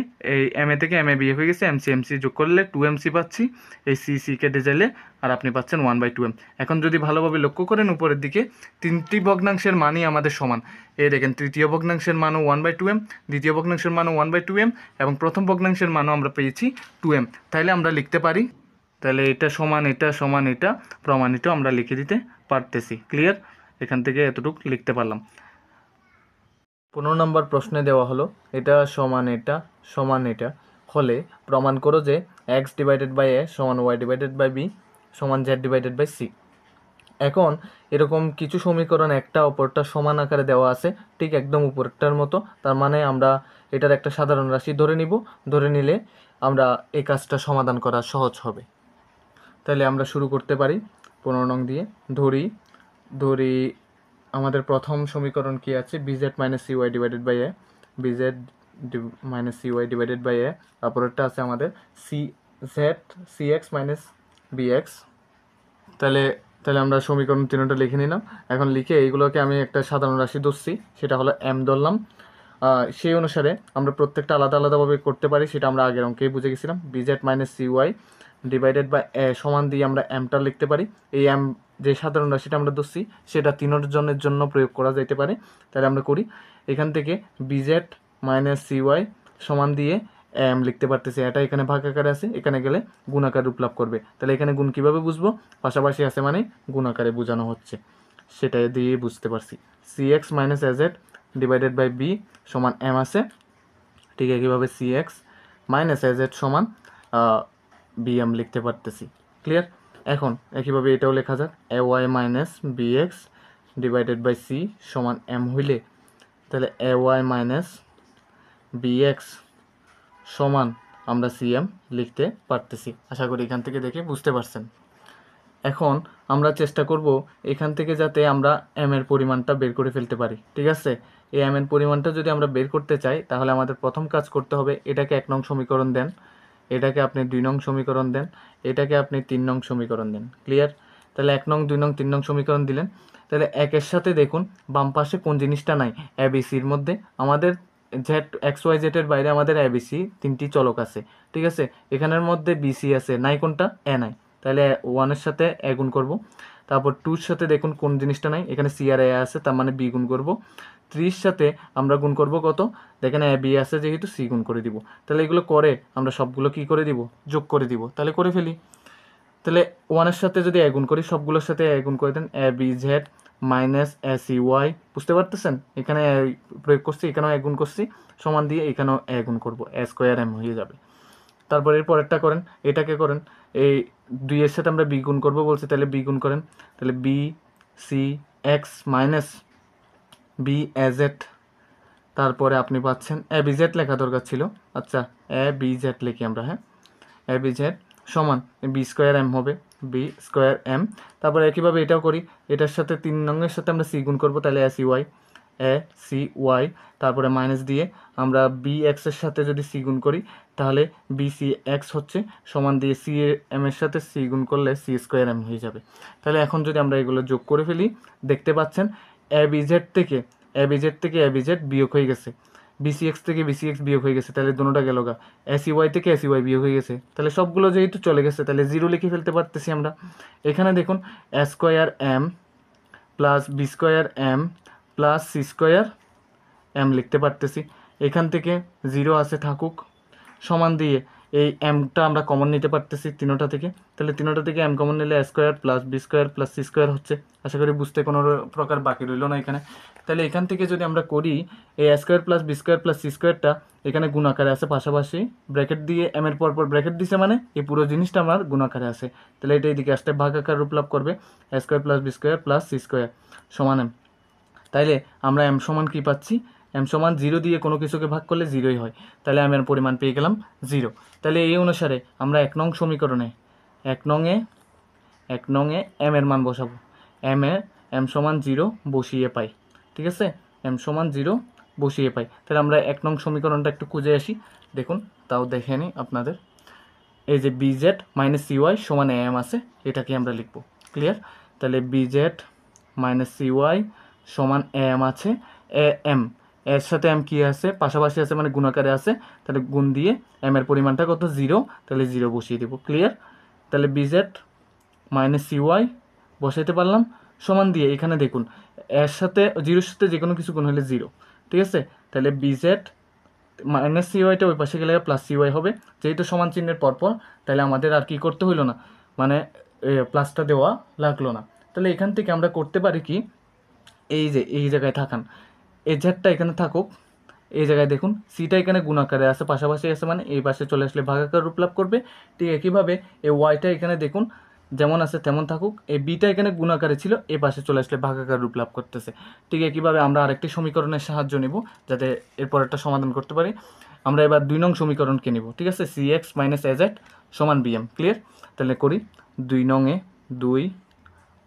S1: এম এ বিয়োগ হয়ে গেছে, এম সি যোগ করলে 2mc পাচ্ছি, এই সি কেটে যাইলে আর আপনি পাচ্ছেন 1/2m। এখন যদি ভালোভাবে লক্ষ্য করেন উপরের দিকে, তিনটি ভগ্নাংশের মানই আমাদের সমান। এই দেখেন তৃতীয় ভগ্নাংশের মানও 1/2m, দ্বিতীয় ভগ্নাংশের মানও 1/2m, এবং প্রথম ভগ্নাংশের মানও আমরা পেয়েছি 2m। তাইলে আমরা লিখতে পারি, তাহলে এটা সমান এটা সমান এটা প্রমাণিত, আমরা লিখে দিতে পারতেছি। ক্লিয়ার, এখান থেকে এতটুকু লিখতে পারলাম। 15 নম্বর প্রশ্নে দেওয়া হলো এটা সমান এটা হলে প্রমাণ করো যে এক্স ডিভাইডেড বাই এ সমান ওয়াই ডিভাইডেড বাই বি সমান জেড ডিভাইডেড বাই সি। এখন এরকম কিছু সমীকরণ একটা অপরটা সমান আকারে দেওয়া আছে, ঠিক একদম উপরেরটার মতো, তার মানে আমরা এটার একটা সাধারণ রাশি ধরে নিব, ধরে নিলে আমরা এই কাজটা সমাধান করা সহজ হবে। তাহলে আমরা শুরু করতে পারি 15 নং দিয়ে। ধরি আমাদের প্রথম সমীকরণ কি আছে, BZ minus C Y divided by A, BZ minus C Y divided by A. তারপরেরটা আছে আমাদের C x minus B X. তাহলে আমরা সমীকরণ তিনটা লিখে নিলাম। এখন লিখে এইগুলোকে আমি একটা সাধারণ রাশি ধরছি, সেটা হলো এম ধরলাম। সেই অনুসারে আমরা প্রত্যেকটা আলাদা আলাদাভাবে করতে পারি, সেটা আমরা আগের অঙ্কেই বুঝে গেছিলাম। BZ minus C Y divided by A সমান দিয়ে আমরা এমটা লিখতে পারি। এই এম যে সাধারণ রাশিটা আমরা ধরছি সেটা তিনজনের জন্য প্রয়োগ করা যেতে পারে। তাহলে আমরা করি, এখান থেকে বিজেড মাইনাস সি ওয়াই সমান দিয়ে এম লিখতে পারতেছি। এটা এখানে ভাগ আকারে আছে, এখানে গেলে গুণ আকারে রূপ লাভ করবে। তাহলে এখানে গুণ কীভাবে বুঝবো, পাশাপাশি আছে মানে গুণ আকারে বোঝানো হচ্ছে, সেটা দিয়ে বুঝতে পারছি। C x minus AZ divided by B সমান এম আছে, ঠিক একইভাবে সি এক্স মাইনাস এজেড সমান বি এম লিখতে পারতেছি। ক্লিয়ার। এখন একইভাবে এটাও লেখা যাক, A Y minus B X divided by C সমান এম হইলে, তাহলে A Y minus B X সমান আমরা সি এম লিখতে পারতেছি। আশা করি এখান থেকে দেখে বুঝতে পারছেন। এখন আমরা চেষ্টা করব এখান থেকে যাতে আমরা এম এর পরিমাণটা বের করে ফেলতে পারি। ঠিক আছে, এই এম এর পরিমাণটা যদি আমরা বের করতে চাই, তাহলে আমাদের প্রথম কাজ করতে হবে, এটাকে 1 নং সমীকরণ দেন, এটাকে আপনি 2 নং সমীকরণ দেন, এটাকে আপনি 3 নং সমীকরণ দেন। ক্লিয়ার। তাহলে 1 নং 2 নং 3 নং সমীকরণ দিলেন। তাহলে একের সাথে দেখুন বাম পাশে কোন জিনিসটা নাই, এবিসির মধ্যে আমাদের জেড এক্স ওয়াই জেডের বাইরে আমাদের এবিসি তিনটি চলক আছে। ঠিক আছে, এখানের মধ্যে বিসি আছে, নাই কোনটা, এ নাই। তাহলে 1-এর সাথে এ গুণ করব। তারপর 2-র সাথে দেখুন কোন জিনিসটা নাই, এখানে সি আর এ আছে, তার মানে বি গুণ করব। 3-র সাথে আমরা গুণ করব কত, দেখেন এ বি আছে যেহেতু সি গুণ করে দিব। তাহলে এগুলো করে আমরা সবগুলো কি করে দিব, যোগ করে দিব। তাহলে করে ফেলি। তাহলে 1-এর সাথে যদি এ গুণ করি, সবগুলোর সাথে এ গুণ করে দেন, A B Z minus A C Y, বুঝতে পারতেছেন, এখানে প্রয়োগ করছি, এখানেও এ গুণ করছি, সমান দিয়ে এখানেও এ গুণ করবো, এ স্কোয়ার এম হয়ে যাবে। তারপর এর পরেরটা করেন, এটাকে করেন, এই 2-এর সাথে আমরা বি গুণ করবো বলছি, তাহলে বি গুণ করেন, তাহলে B C x minus B A Z, তারপরে আপনি পাচ্ছেন এ বি জেড লেখা দরকার ছিল, আচ্ছা এ বি জেড লিখি আমরা, হ্যাঁ এ বি জেড সমান বি স্কোয়ার এম হবে, বি স্কোয়ার এম। তারপরে একইভাবে এটাও করি, এটার সাথে 3 নংয়ের সাথে আমরা সি গুণ করবো, তাহলে এ সি ওয়াই, তারপরে মাইনাস দিয়ে আমরা বি এক্সের সাথে যদি সি গুণ করি তাহলে বি সি এক্স হচ্ছে সমান দিয়ে সি এম এর সাথে সি গুণ করলে সি স্কোয়ার এম হয়ে যাবে। তাহলে এখন যদি আমরা এগুলো যোগ করে ফেলি দেখতে পাচ্ছেন এ বি জেড থেকে এ বি জেড বিয়োগ হয়ে গেছে, বিসিএক্স থেকে বিসিএক্স বিয়োগ হয়ে গেছে, তাহলে দুটোটা গেল গা, এসি ওয়াই থেকে এসি ওয়াই বিয়োগ হয়ে গেছে, তাহলে সবগুলো যেহেতু চলে গেছে তাহলে জিরো লিখে ফেলতে পারতেছি আমরা। এখানে দেখুন A square M plus B square M plus C square M লিখতে পারতেছি, এখান থেকে জিরো আছে থাকুক, সমান দিয়ে এই এমটা আমরা কমন নিতে পারতেছি তিনোটা থেকে, তাহলে তিনোটা থেকে এম কমন নিলে A square plus B square plus C square হচ্ছে। আশা করি বুঝতে কোনো প্রকার বাকি রইল না এখানে। তাহলে এখান থেকে যদি আমরা করি এই A square plus B square plus C স্কোয়ারটা এখানে গুণাকারে আছে, পাশাপাশি ব্র্যাকেট দিয়ে এম এর পর ব্র্যাকেট দিছে মানে এই পুরো জিনিসটা আমার গুণাকারে আছে, তাহলে এটা এদিকে আসতে ভাগাকার রূপ লাভ করবে, A square plus B square plus C square সমান এম। তাইলে আমরা এম সমান কী পাচ্ছি, এম সমান জিরো দিয়ে কোনো কিছুকে ভাগ করলে জিরোই হয়, তাহলে এমের পরিমাণ পেয়ে গেলাম জিরো। তাহলে এই অনুসারে আমরা 1 নং সমীকরণে 1 নংয়ে এম এর মান বসাবো, এম সমান জিরো বসিয়ে পাই, ঠিক আছে এম সমান জিরো বসিয়ে পাই। তাহলে আমরা 1 নং সমীকরণটা একটু খুঁজে আসি, দেখুন তাও দেখে নিই আপনাদের। এই যে B Z minus C Y সমান এম আছে, এটাকে আমরা লিখবো, ক্লিয়ার। তাহলে B Z minus C Y সমান এম আছে, এম এর সাথে এম কী আছে পাশাপাশি আছে মানে গুণাকারে আছে, তাহলে গুণ দিয়ে এম এর পরিমাণটা কত জিরো, তাহলে জিরো বসিয়ে দেবো, ক্লিয়ার। তাহলে B Z minus C Y বসাইতে পারলাম, সমান দিয়ে এখানে দেখুন এর সাথে জিরোর সাথে যে কোনো কিছু গুণ হলে জিরো, ঠিক আছে। তাহলে বি জেড মাইনাস সি ওয়াইটা ওই পাশে গেলে প্লাস সি ওয়াই হবে, যেহেতু সমান চিহ্নের পরপর তাহলে আমাদের আর কি করতে হইলো না, মানে প্লাসটা দেওয়া লাগলো না। তাহলে এখান থেকে আমরা করতে পারি কি, এই যে এই জায়গায় থাকান এই জেডটা এখানে থাকুক, এই জায়গায় দেখুন সিটা এখানে গুণাকারে আছে পাশাপাশি আছে মানে এই পাশে চলে আসলে ভাগাকার রূপ লাভ করবে, ঠিক একইভাবে এই ওয়াইটা এখানে দেখুন যেমন আছে তেমন থাকুক, এই বিটা এখানে গুণাকারে ছিল এই পাশে চলে আসলে ভাগাকার রূপ লাভ করতেছে। ঠিক একইভাবে আমরা আরেকটি সমীকরণের সাহায্য নিব যাতে এরপর একটা সমাধান করতে পারি। আমরা এবার 2 নং সমীকরণকে নিব, ঠিক আছে c x minus a z সমান বিএম, ক্লিয়ার। তাহলে করি 2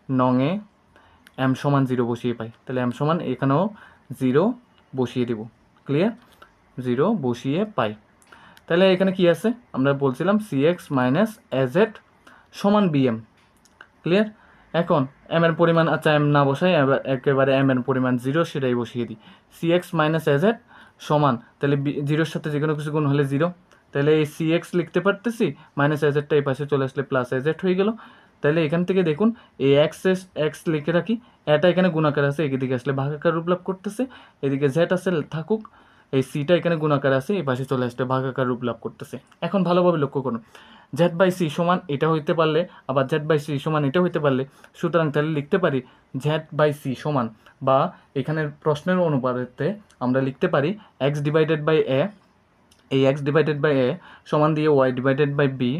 S1: নংয়ে এম সমান জিরো বসিয়ে পাই, তাহলে এম সমান এখানেও জিরো বসিয়ে দিব, ক্লিয়ার জিরো বসিয়ে পাই। তাহলে এখানে কি আছে আমরা বলছিলাম c x minus a z সমান বিএম, ক্লিয়ার। এখন এম এর পরিমাণ আচ্ছা এম না বসাই একেবারে এম এর পরিমাণ জিরো সেটাই বসিয়ে দিই, c x minus a z সমান তাহলে জিরোর সাথে যে কোনো কিছু গুণ হলে জিরো, তাহলে এই সি এক্স লিখতে পারতেছি, মাইনাস এ জেডটা এই পাশে চলে আসলে প্লাস এ জেড হয়ে গেল। তাহলে এখান থেকে দেখুন এই এক্স লিখে রাখি, এটা এখানে গুণাকার আছে এদিকে আসলে ভাগাকার রূপ লাভ করতেছে, এদিকে জেড আছে থাকুক, এই সিটা এখানে গুণাকার আছে এই পাশে চলে আসলে ভাগাকার রূপ লাভ করতেছে। এখন ভালোভাবে লক্ষ্য করুন জেড বাই সি সমান এটা হইতে পারলে আবার জেড বাই সি সমান এটা হইতে পারলে, সুতরাং তাহলে লিখতে পারি জেড বাই সি সমান, বা এখানের প্রশ্নের অনুপাতে আমরা লিখতে পারি এক্স ডিভাইডেড বাই এ, এই এক্স ডিভাইডেড বাই এ সমান দিয়ে ওয়াই ডিভাইডেড বাই বি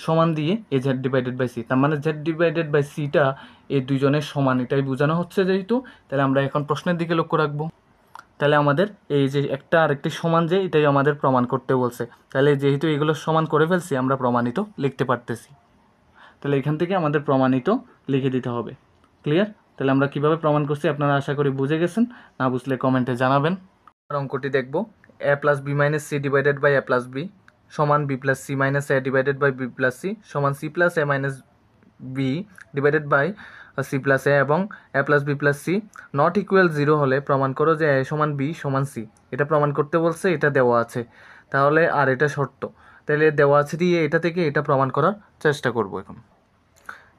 S1: সমান দিয়ে a z divided by c, তার মানে জেড ডিভাইডেড বাই সিটা এই দুইজনের সমান এটাই বোঝানো হচ্ছে যেহেতু, তাহলে আমরা এখন প্রশ্নের দিকে লক্ষ্য রাখবো। তাহলে আমাদের এই যে একটা আরেকটি সমান যে এটাই আমাদের প্রমাণ করতে বলছে, তাহলে যেহেতু এগুলো সমান করে ফেলছি আমরা প্রমাণিত লিখতে পারতেছি, তাহলে এখান থেকে আমাদের প্রমাণিত লিখে দিতে হবে, ক্লিয়ার। তাহলে আমরা কিভাবে প্রমাণ করছি আপনারা আশা করি বুঝে গেছেন, না বুঝলে কমেন্টে জানাবেন। অঙ্কটি দেখব A plus B minus C divided by A plus B সমান B plus C minus A divided by B plus C সমান C plus A minus B divided by C plus A এবং A plus B plus C not equal zero হলে প্রমাণ করো যে এ সমান B সমান C. এটা প্রমাণ করতে বলছে, এটা দেওয়া আছে, তাহলে আর এটা শর্ত, তাহলে দেওয়া আছে দিয়ে এটা থেকে এটা প্রমাণ করার চেষ্টা করব এখন।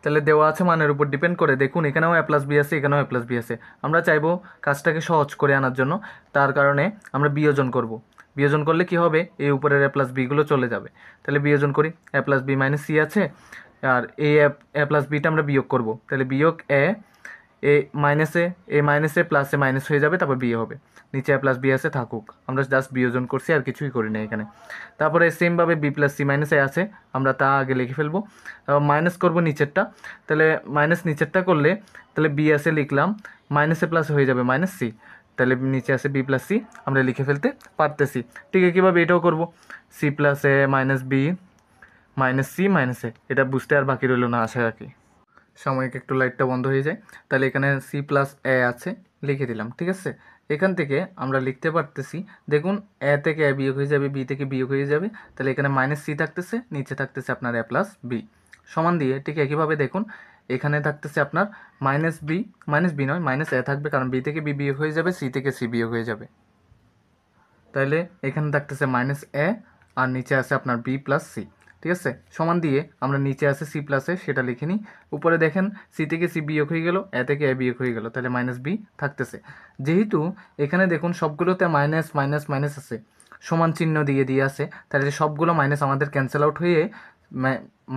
S1: তাহলে দেওয়া আছে মানের উপর ডিপেন্ড করে, দেখুন এখানেও এ প্লাস বি আছে এখানেও এ প্লাস বি আছে, আমরা চাইবো কাজটাকে সহজ করে আনার জন্য, তার কারণে আমরা বিয়োজন করব। বিয়োজন করলে কি হবে এই উপরের এ প্লাস বিগুলো চলে যাবে, তাহলে বিয়োজন করি এ প্লাস বি মাইনাস সি আছে আর এই এ প্লাস বিটা আমরা বিয়োগ করব, তাহলে বিয়োগ এ মাইনাসে প্লাসে মাইনাস হয়ে যাবে তারপর বি হবে, নিচে এ প্লাস বি আছে থাকুক, আমরা জাস্ট বিয়োজন করছি আর কিছুই করি না এখানে। তারপরে সেমভাবে বি প্লাস সি মাইনাস এ আছে আমরা তা আগে লিখে ফেলবো, মাইনাস করবো নিচেরটা, তাহলে মাইনাস নিচেরটা করলে তাহলে বি আছে লিখলাম মাইনাসে প্লাস হয়ে যাবে মাইনাস সি, তাহলে নিচে আছে বি প্লাস সি, আমরা লিখে ফেলতে পারতেছি। ঠিক কীভাবে এটাও করব, C plus A minus B minus C minus A, এটা বুঝতে আর বাকি রইল না আশা রাখি। সাময়িক একটু লাইটটা বন্ধ হয়ে যায়। তাহলে এখানে সি প্লাস এ আছে, লিখে দিলাম। ঠিক আছে, এখান থেকে আমরা লিখতে পারতেছি, দেখুন এ থেকে এ বিয়োগ হয়ে যাবে, বি থেকে বিয়োগ হয়ে যাবে, তাহলে এখানে মাইনাস সি থাকতেছে, নিচে থাকতেছে আপনার এ প্লাস বি সমান দিয়ে। ঠিক একইভাবে দেখুন এখানে থাকতেছে আপনার মাইনাস বি নয় মাইনাস এ থাকবে, কারণ বি থেকে বি বিয়োগ হয়ে যাবে, সি থেকে সি বিয়োগ হয়ে যাবে। তাহলে এখানে থাকতেছে মাইনাস এ আর নিচে আছে আপনার বি প্লাস সি। ঠিক আছে, সমান দিয়ে আমরা নিচে আছে সি প্লাস এ সেটা লিখে নিই। উপরে দেখেন সি থেকে সি বিয়োগ হয়ে গেল, এ থেকে এ বিয়োগ হয়ে গেল, তাহলে মাইনাস বি থাকতেছে। যেহেতু এখানে দেখুন সবগুলোতে মাইনাস মাইনাস মাইনাস আছে, সমান চিহ্ন দিয়ে আছে, তাহলে সবগুলো মাইনাস আমাদের ক্যান্সেল আউট হয়ে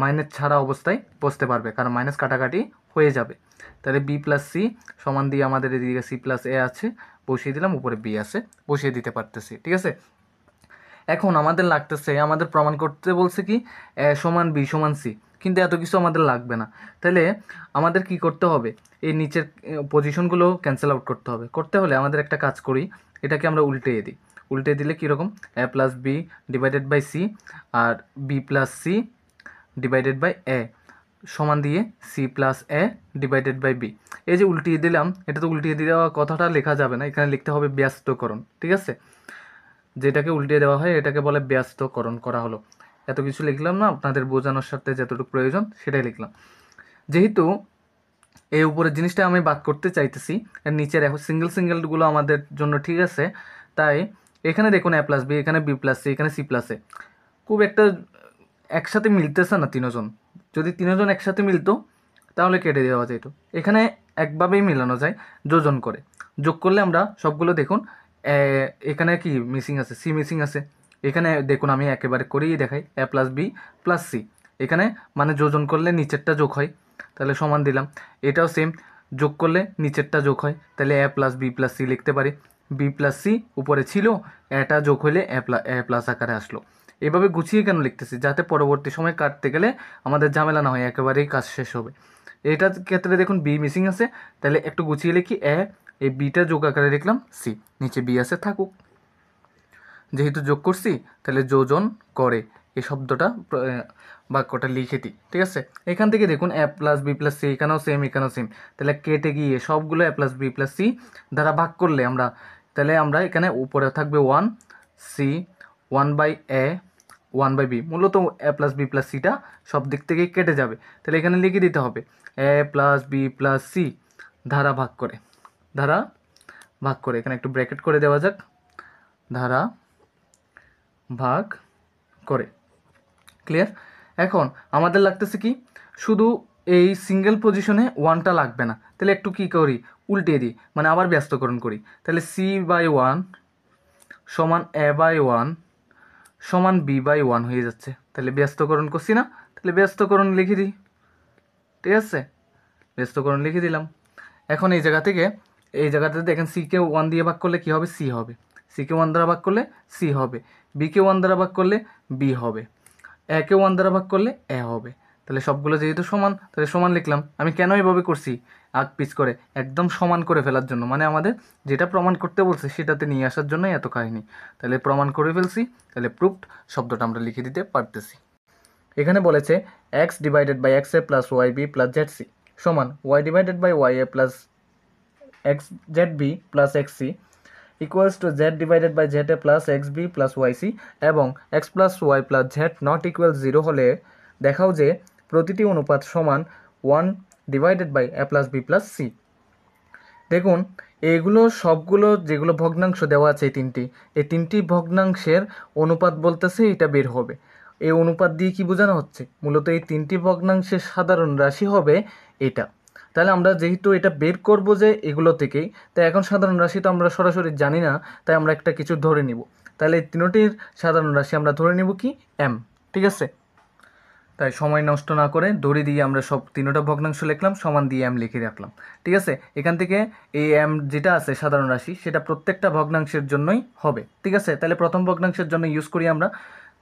S1: মাইনাস ছাড়া অবস্থায় বসতে পারবে, কারণ মাইনাস কাটাকাটি হয়ে যাবে। তাহলে বি প্লাস সি সমান দিয়ে আমাদের এদিকে সি প্লাস এ আছে, বসিয়ে দিলাম, উপরে বি আছে, বসিয়ে দিতে পারতেছি। ঠিক আছে, এখন আমাদের লাগতেছে, আমাদের প্রমাণ করতে বলছে কি এ সমান বি সমান সি, কিন্তু এত কিছু আমাদের লাগবে না। তাহলে আমাদের কি করতে হবে, এই নিচের পজিশনগুলো ক্যান্সেল আউট করতে হবে। করতে হলে আমাদের একটা কাজ করি, এটাকে আমরা উল্টিয়ে দিই। উল্টে দিলে কীরকম, A plus B divided by C আর B plus C divided by A সমান দিয়ে C plus A divided by B. এই যে উল্টিয়ে দিলাম, এটা তো উল্টিয়ে দেওয়া কথাটা লেখা যাবে না, এখানে লিখতে হবে ব্যস্তকরণ। ঠিক আছে, যেটাকে উল্টিয়ে দেওয়া হয় এটাকে বলে ব্যস্তকরণ করা হলো। এত কিছু লিখলাম না, আপনাদের বোঝানোর সাথে যতটুকু প্রয়োজন সেটাই লিখলাম। যেহেতু এই উপরের জিনিসটা আমি বাদ করতে চাইতেছি, এর নিচের এখন সিঙ্গেলগুলো আমাদের জন্য ঠিক আছে, তাই এখানে দেখুন এ প্লাস বি, এখানে বি প্লাস সি, এখানে সি প্লাস এ, খুব একটা একসাথে মিলতেছে না তিনজন। যদি তিনজন একসাথে মিলতো তাহলে কেটে দেওয়া যেত, এখানে একভাবেই মেলানো যায় যোজন করে। যোগ করলে আমরা সবগুলো দেখুন এখানে কি মিসিং আছে, সি মিসিং আছে। এখানে দেখুন আমি একেবারে করেই দেখাই, এ প্লাস বি প্লাস সি, এখানে মানে যোজন করলে নিচেরটা যোগ হয়, তাহলে সমান দিলাম। এটাও সেম, যোগ করলে নিচেরটা যোগ হয়, তাহলে a plus B plus C লিখতে পারি। বি প্লাস সি উপরে ছিল, এটা যোগ হলে এ প্লাস আকারে আসলো। এভাবে গুছিয়ে কেন লিখতেছি, যাতে পরবর্তী সময় কাটতে গেলে আমাদের ঝামেলা না হয়, একেবারেই কাজ শেষ হবে। এটার ক্ষেত্রে দেখুন বি মিসিং আছে, তাহলে একটু গুছিয়ে লিখি এই বিটা যোগ আকারে লিখলাম সি, নিচে বি আছে থাকুক। যেহেতু যোগ করছি তাহলে যোজন করে এই শব্দটা বাক্যটা লিখে দিই। ঠিক আছে, এখান থেকে দেখুন এ প্লাস বি প্লাস সি, এখানেও সেম এখানেও সেম, তাহলে কেটে গিয়ে সবগুলো এ প্লাস বি প্লাস সি দ্বারা ভাগ করলে আমরা, তাহলে আমরা এখানে উপরে থাকবে 1 c 1 by a 1 by b, মূলত এ প্লাস বি প্লাস সিটা সব দিক থেকেই কেটে যাবে। তাহলে এখানে লিখে দিতে হবে এ প্লাস বি প্লাস সি ধারা ভাগ করে, ধারা ভাগ করে, এখানে একটু ব্র্যাকেট করে দেওয়া যাক, ধারা ভাগ করে। ক্লিয়ার? এখন আমাদের লাগতেছে কি, শুধু এই সিঙ্গেল পজিশনে ওয়ানটা লাগবে না, তাহলে একটু কি করি, উল্টিয়ে দিই, মানে আবার ব্যস্তকরণ করি। তাহলে সি বাই 1 সমান এ বাই 1 সমান বি বাই 1 হয়ে যাচ্ছে। তাহলে ব্যস্তকরণ করছি না, তাহলে ব্যস্তকরণ লিখে দিই। ঠিক আছে, ব্যস্তকরণ লিখে দিলাম। এখন এই জায়গাতে দেখেন সিকে 1 দিয়ে ভাগ করলে কী হবে, সি হবে। সিকে 1 দ্বারা ভাগ করলে সি হবে, বিকে 1 দ্বারা ভাগ করলে বি হবে, একে 1 দ্বারা ভাগ করলে এ হবে। তাহলে সবগুলো যেহেতু সমান, তাহলে সমান লিখলাম। আমি কেন এইভাবে করছি, আগ পিছ করে একদম সমান করে ফেলার জন্য, মানে আমাদের যেটা প্রমাণ করতে বলছে সেটাতে নিয়ে আসার জন্যই এত কাহিনী। তাহলে প্রমাণ করে ফেলছি, তাহলে প্রুফড শব্দটা আমরা লিখে দিতে পারতেছি। এখানে বলেছে x divided by x a plus y b plus z c সমান y divided by y a plus x z b plus x c equals to Z divided by z a plus x b plus y c, এবং x plus Y plus z not equal 0 হলে দেখাও যে প্রতিটি অনুপাত সমান 1 divided by A plus B plus c. দেখুন এগুলো সবগুলো যেগুলো ভগ্নাংশ দেওয়া আছে এই তিনটি ভগ্নাংশের অনুপাত বলতেছে এটা বের হবে। এই অনুপাত দিয়ে কি বোঝানো হচ্ছে, মূলত এই তিনটি ভগ্নাংশের সাধারণ রাশি হবে এটা। তাহলে আমরা যেহেতু এটা বের করব যে এগুলো থেকেই, তাই এখন সাধারণ রাশি তো আমরা সরাসরি জানি না, তাই আমরা একটা কিছু ধরে নিব। তাহলে এই তিনটির সাধারণ রাশি আমরা ধরে নিব কি এম। ঠিক আছে, তাই সময় নষ্ট না করে দড়ি দিয়ে আমরা সব তিনটা ভগ্নাংশ লিখলাম, সমান দিয়ে এম লিখে রাখলাম। ঠিক আছে, এখান থেকে এই এম যেটা আছে সাধারণ রাশি সেটা প্রত্যেকটা ভগ্নাংশের জন্যই হবে। ঠিক আছে, তাহলে প্রথম ভগ্নাংশের জন্য ইউজ করি আমরা,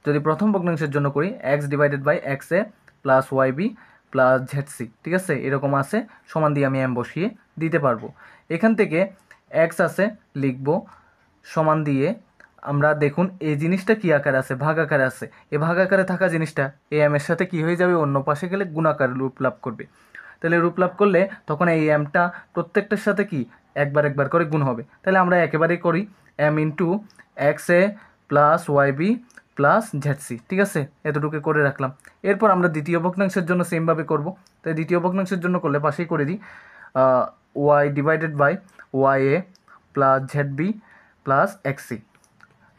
S1: যদি প্রথম ভগ্নাংশের জন্য করি x divided by x a plus y b plus z c. ঠিক আছে, এরকম আছে, সমান দিয়ে আমি এম বসিয়ে দিতে পারবো। এখান থেকে এক্স আছে লিখব সমান দিয়ে আমরা দেখুন এই জিনিসটা কি আকারে আছে, ভাগ আকারে আছে। এই ভাগ আকারে থাকা জিনিসটা এই এম এর সাথে কি হয়ে যাবে, অন্য পাশে গেলে গুণাকার রূপ লাভ করবে। তাহলে রূপ লাভ করলে তখন এই এমটা প্রত্যেকটার সাথে কি একবার একবার করে গুণ হবে। তাহলে আমরা একেবারেই করি m into x a plus y b plus z c. ঠিক আছে, এতটুকু করে রাখলাম। এরপর আমরা দ্বিতীয় ভগ্নাংশের জন্য সেমভাবে করব। তাই দ্বিতীয় ভগ্নাংশের জন্য করলে পাশেই করে দিই y divided by y a plus z b plus x c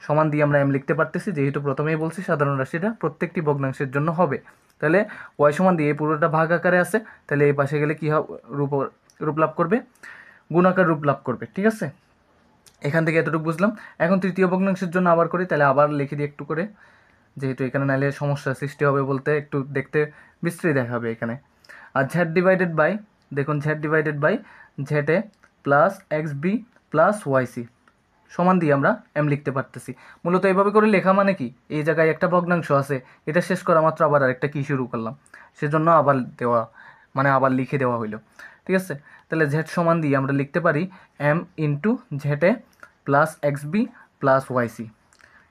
S1: সমান দিয়ে আমরা এম লিখতে পারতেছি, যেহেতু প্রথমেই বলছি সাধারণ রাশিটা প্রত্যেকটি ভগ্নাংশের জন্য হবে। তাহলে ওয়াই সমান দিয়ে পুরোটা ভাগ আকারে আছে, তাহলে এই পাশে গেলে কী হবে, রূপ লাভ করবে, গুণাকার রূপ লাভ করবে। ঠিক আছে, এখান থেকে এতটুকু বুঝলাম। এখন তৃতীয় ভগ্নাংশের জন্য আবার করি, তাহলে আবার লিখে দিই একটু করে, যেহেতু এখানে নাইলে সমস্যা সৃষ্টি হবে বলতে একটু দেখতে বিশ্রী দেখাবে এখানে। আর ঝেড ডিভাইডেড বাই, দেখুন z divided by z a plus x b plus y c সমান দিয়ে আমরা এম লিখতে পারতেছি। মূলত এইভাবে করে লেখা মানে কি, এই জায়গায় একটা ভগ্নাংশ আছে, এটা শেষ করা মাত্র আবার আরেকটা কি শুরু করলাম, সেজন্য আবার দেওয়া মানে আবার লিখে দেওয়া হইলো। ঠিক আছে, তাহলে জেড সমান দিয়ে আমরা লিখতে পারি m into z a plus x b plus y c.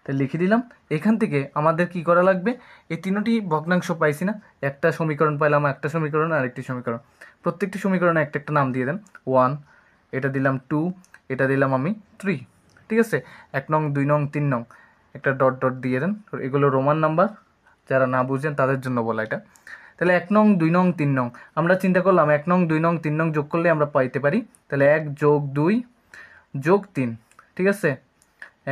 S1: তাই লিখে দিলাম। এখান থেকে আমাদের কি করা লাগবে, এই তিনটি ভগ্নাংশ পাইছি না, একটা সমীকরণ পাইলাম, একটা সমীকরণ আর একটি সমীকরণ। প্রত্যেকটি সমীকরণে একটা একটা নাম দিয়ে দেন, 1 এটা দিলাম, 2 এটা দিলাম আমি 3। ঠিক আছে, 1 নং 2 নং 3 নং একটা ডট ডট দিয়ে দেন, এগুলো রোমান নাম্বার, যারা না বুঝেন তাদের জন্য বলা এটা। তাহলে 1 নং 2 নং 3 নং আমরা চিন্তা করলাম 1 নং 2 নং 3 নং যোগ করলে আমরা পাইতে পারি, তাহলে 1 যোগ 2 যোগ 3। ঠিক আছে,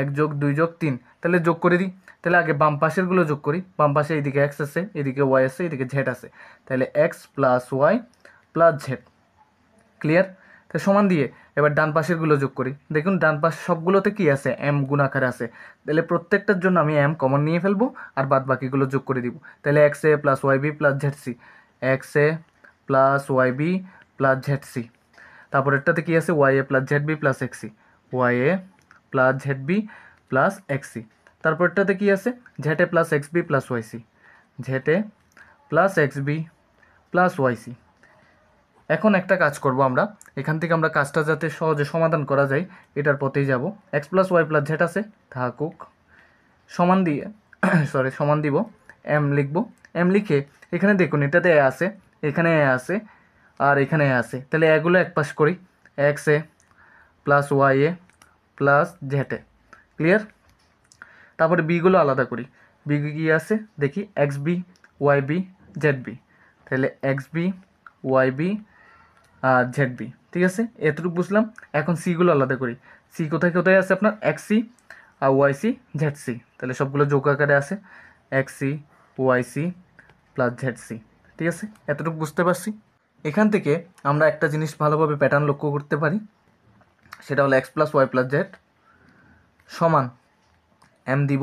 S1: 1 যোগ 2 যোগ 3, তাহলে যোগ করে দিই। তাহলে আগে বাম পাশেরগুলো যোগ করি, বাম পাশে এইদিকে এক্স আছে, এদিকে ওয়াই আছে, এদিকে জেড আছে, তাহলে X plus Y plus Z. Clear? তাহলে সমান দিয়ে এবার ডান পাশেরগুলো যোগ করি, দেখুন ডান পাশ সবগুলোতে কি আছে, এম গুণাকারে আছে। তাহলে প্রত্যেকটার জন্য আমি এম কমন নিয়ে ফেলবো আর বাদ বাকিগুলো যোগ করে দিব। তাহলে x a plus y b plus z c, x a plus y b plus z c. তারপরেরটাতে কি আছে, y a plus z b plus x c, y a plus z b plus x c. তারপরটাতে কি আছে, z a plus x b plus y c, z a plus x b plus y c. এখন একটা কাজ করব আমরা, এখান থেকে আমরা কাজটা যাতে সহজে সমাধান করা যায় এটার পথেই যাব। X plus Y plus z আছে, থাকুক, সমান দিয়ে সমান দিব, এম লিখব। এম লিখে এখানে দেখুন এটাতে এ আছে, এখানে এ আছে আর এখানে এ আছে, তাহলে এগুলো এক পাশ করি, x a plus y a plus z a. Clear? তারপরে বিগুলো আলাদা করি, বি কি আছে দেখি, x b y b z b, তাহলে এক্স বি ওয়াই বি আর জেড বি। ঠিক আছে, এতটুকু বুঝলাম। এখন সিগুলো আলাদা করি, সি কোথায় কোথায় আছে আপনার, এক্স সি আর ওয়াই সি জেড সি, তাহলে সবগুলো যোগ আকারে আছে, x c y c plus z c. ঠিক আছে, এতটুকু বুঝতে পারছি। এখান থেকে আমরা একটা জিনিস ভালোভাবে প্যাটার্ন লক্ষ্য করতে পারি, সেটা হলো x plus Y plus z সমান এম দিব।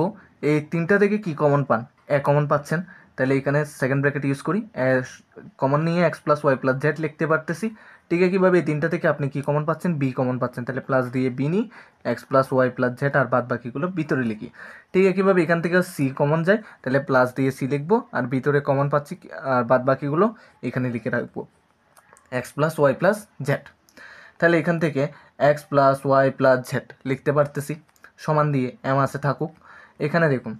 S1: এই তিনটা থেকে কি কমন পান, এ কমন পাচ্ছেন, তাহলে এখানে সেকেন্ড ব্র্যাকেট ইউজ করি, কমন নিয়ে x plus Y plus z লিখতে পারতেছি। ঠিক আছে, কীভাবে এই তিনটা থেকে আপনি কি কমন পাচ্ছেন, বি কমন পাচ্ছেন, তাহলে প্লাস দিয়ে বি নিই, x plus Y plus z আর বাদ বাকিগুলো ভিতরে লিখি। ঠিক আছে, কীভাবে এখান থেকে সি কমন যায়, তাহলে প্লাস দিয়ে সি লিখবো আর ভিতরে কমন পাচ্ছি আর বাদ বাকিগুলো এখানে লিখে রাখবো, x plus Y plus z. তাহলে এখান থেকে x plus Y plus z লিখতে পারতেছি, সমান দিয়ে এম আছে থাকুক। এখানে দেখুন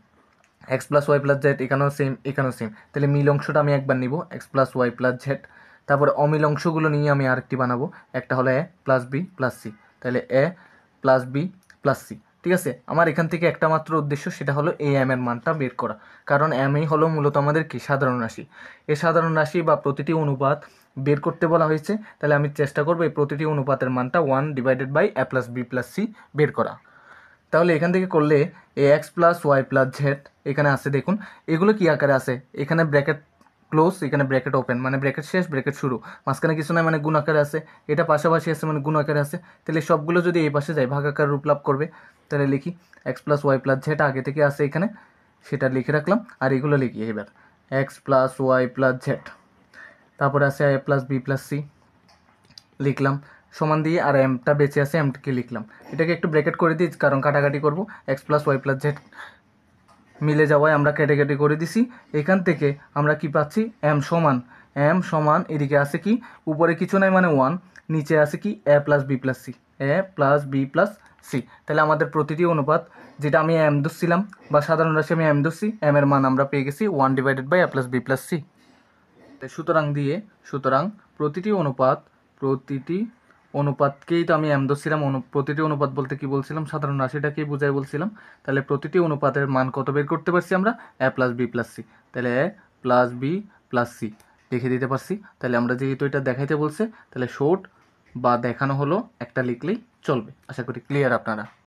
S1: x plus Y plus z, এখানেও সেম এখানেও সেম, তাহলে মিল অংশটা আমি একবার নিব, x plus Y plus z. তারপরে অমিল অংশগুলো নিয়ে আমি আরেকটি বানাবো, একটা হলো a plus B plus c, তাহলে a plus B plus c. ঠিক আছে, আমার এখান থেকে একটা মাত্র উদ্দেশ্য, সেটা হলো এই এম এর মানটা বের করা, কারণ এমই হলো মূলত আমাদের কি সাধারণ রাশি। এই সাধারণ রাশি বা প্রতিটি অনুপাত বের করতে বলা হয়েছে, তাহলে আমি চেষ্টা করবো এই প্রতিটি অনুপাতের মানটা 1 divided by A plus B plus c বের করা। তাহলে এখান থেকে করলে a x plus Y plus z এখানে আছে, দেখুন এগুলো কি আকারে আছে, এখানে ব্র্যাকেট ক্লোজ, এখানে ব্র্যাকেট ওপেন, মানে ব্র্যাকেট শেষ ব্র্যাকেট শুরু, মাঝখানে কিছু নয়, মানে গুণ আকারে আছে, এটা পাশাপাশি আছে মানে গুণ আকারে আছে। তাহলে সবগুলো যদি এই পাশে যায় ভাগাকার রূপ লাভ করবে। তাহলে লিখি x plus Y plus z আগে থেকে আছে এখানে, সেটা লিখে রাখলাম, আর এগুলো লিখি এবার x plus Y plus z, তারপরে আছে a plus B plus c লিখলাম, সমান দিয়ে আর এমটা বেঁচে আছে এমটাকে লিখলাম। এটাকে একটু ব্র্যাকেট করে দিই কারণ কাটাকাটি করব, x plus Y plus z মিলে যাওয়ায় আমরা কেটে করে দিছি। এখান থেকে আমরা কি পাচ্ছি, এম সমান এদিকে আছে কি, উপরে কিছু নাই মানে 1, নিচে আছে কি এ প্লাস বি প্লাস সি, এ প্লাস বি প্লাস সি। তাহলে আমাদের প্রতিটি অনুপাত, যেটা আমি এম ধরছিলাম বা সাধারণ রাশি আমি এম ধরছি, এম এর মান আমরা পেয়ে গেছি 1/a plus B plus C. সুতরাং প্রতিটি অনুপাতকেই তো আমি এম ধরছিলাম, প্রতিটি অনুপাত বলতে কি বলছিলাম, সাধারণ রাশিটাকেই বুঝাই বলছিলাম। তাহলে প্রতিটি অনুপাতের মান কত বের করতে পারছি আমরা, এ প্লাস বি প্লাস সি। তাহলে a plus B plus C লিখে দিতে পারছি। তাহলে আমরা যেহেতু এটা দেখাইতে বলছে, তাহলে শর্ট বা দেখানো হলো একটা লিখলেই চলবে। আশা করি ক্লিয়ার আপনারা।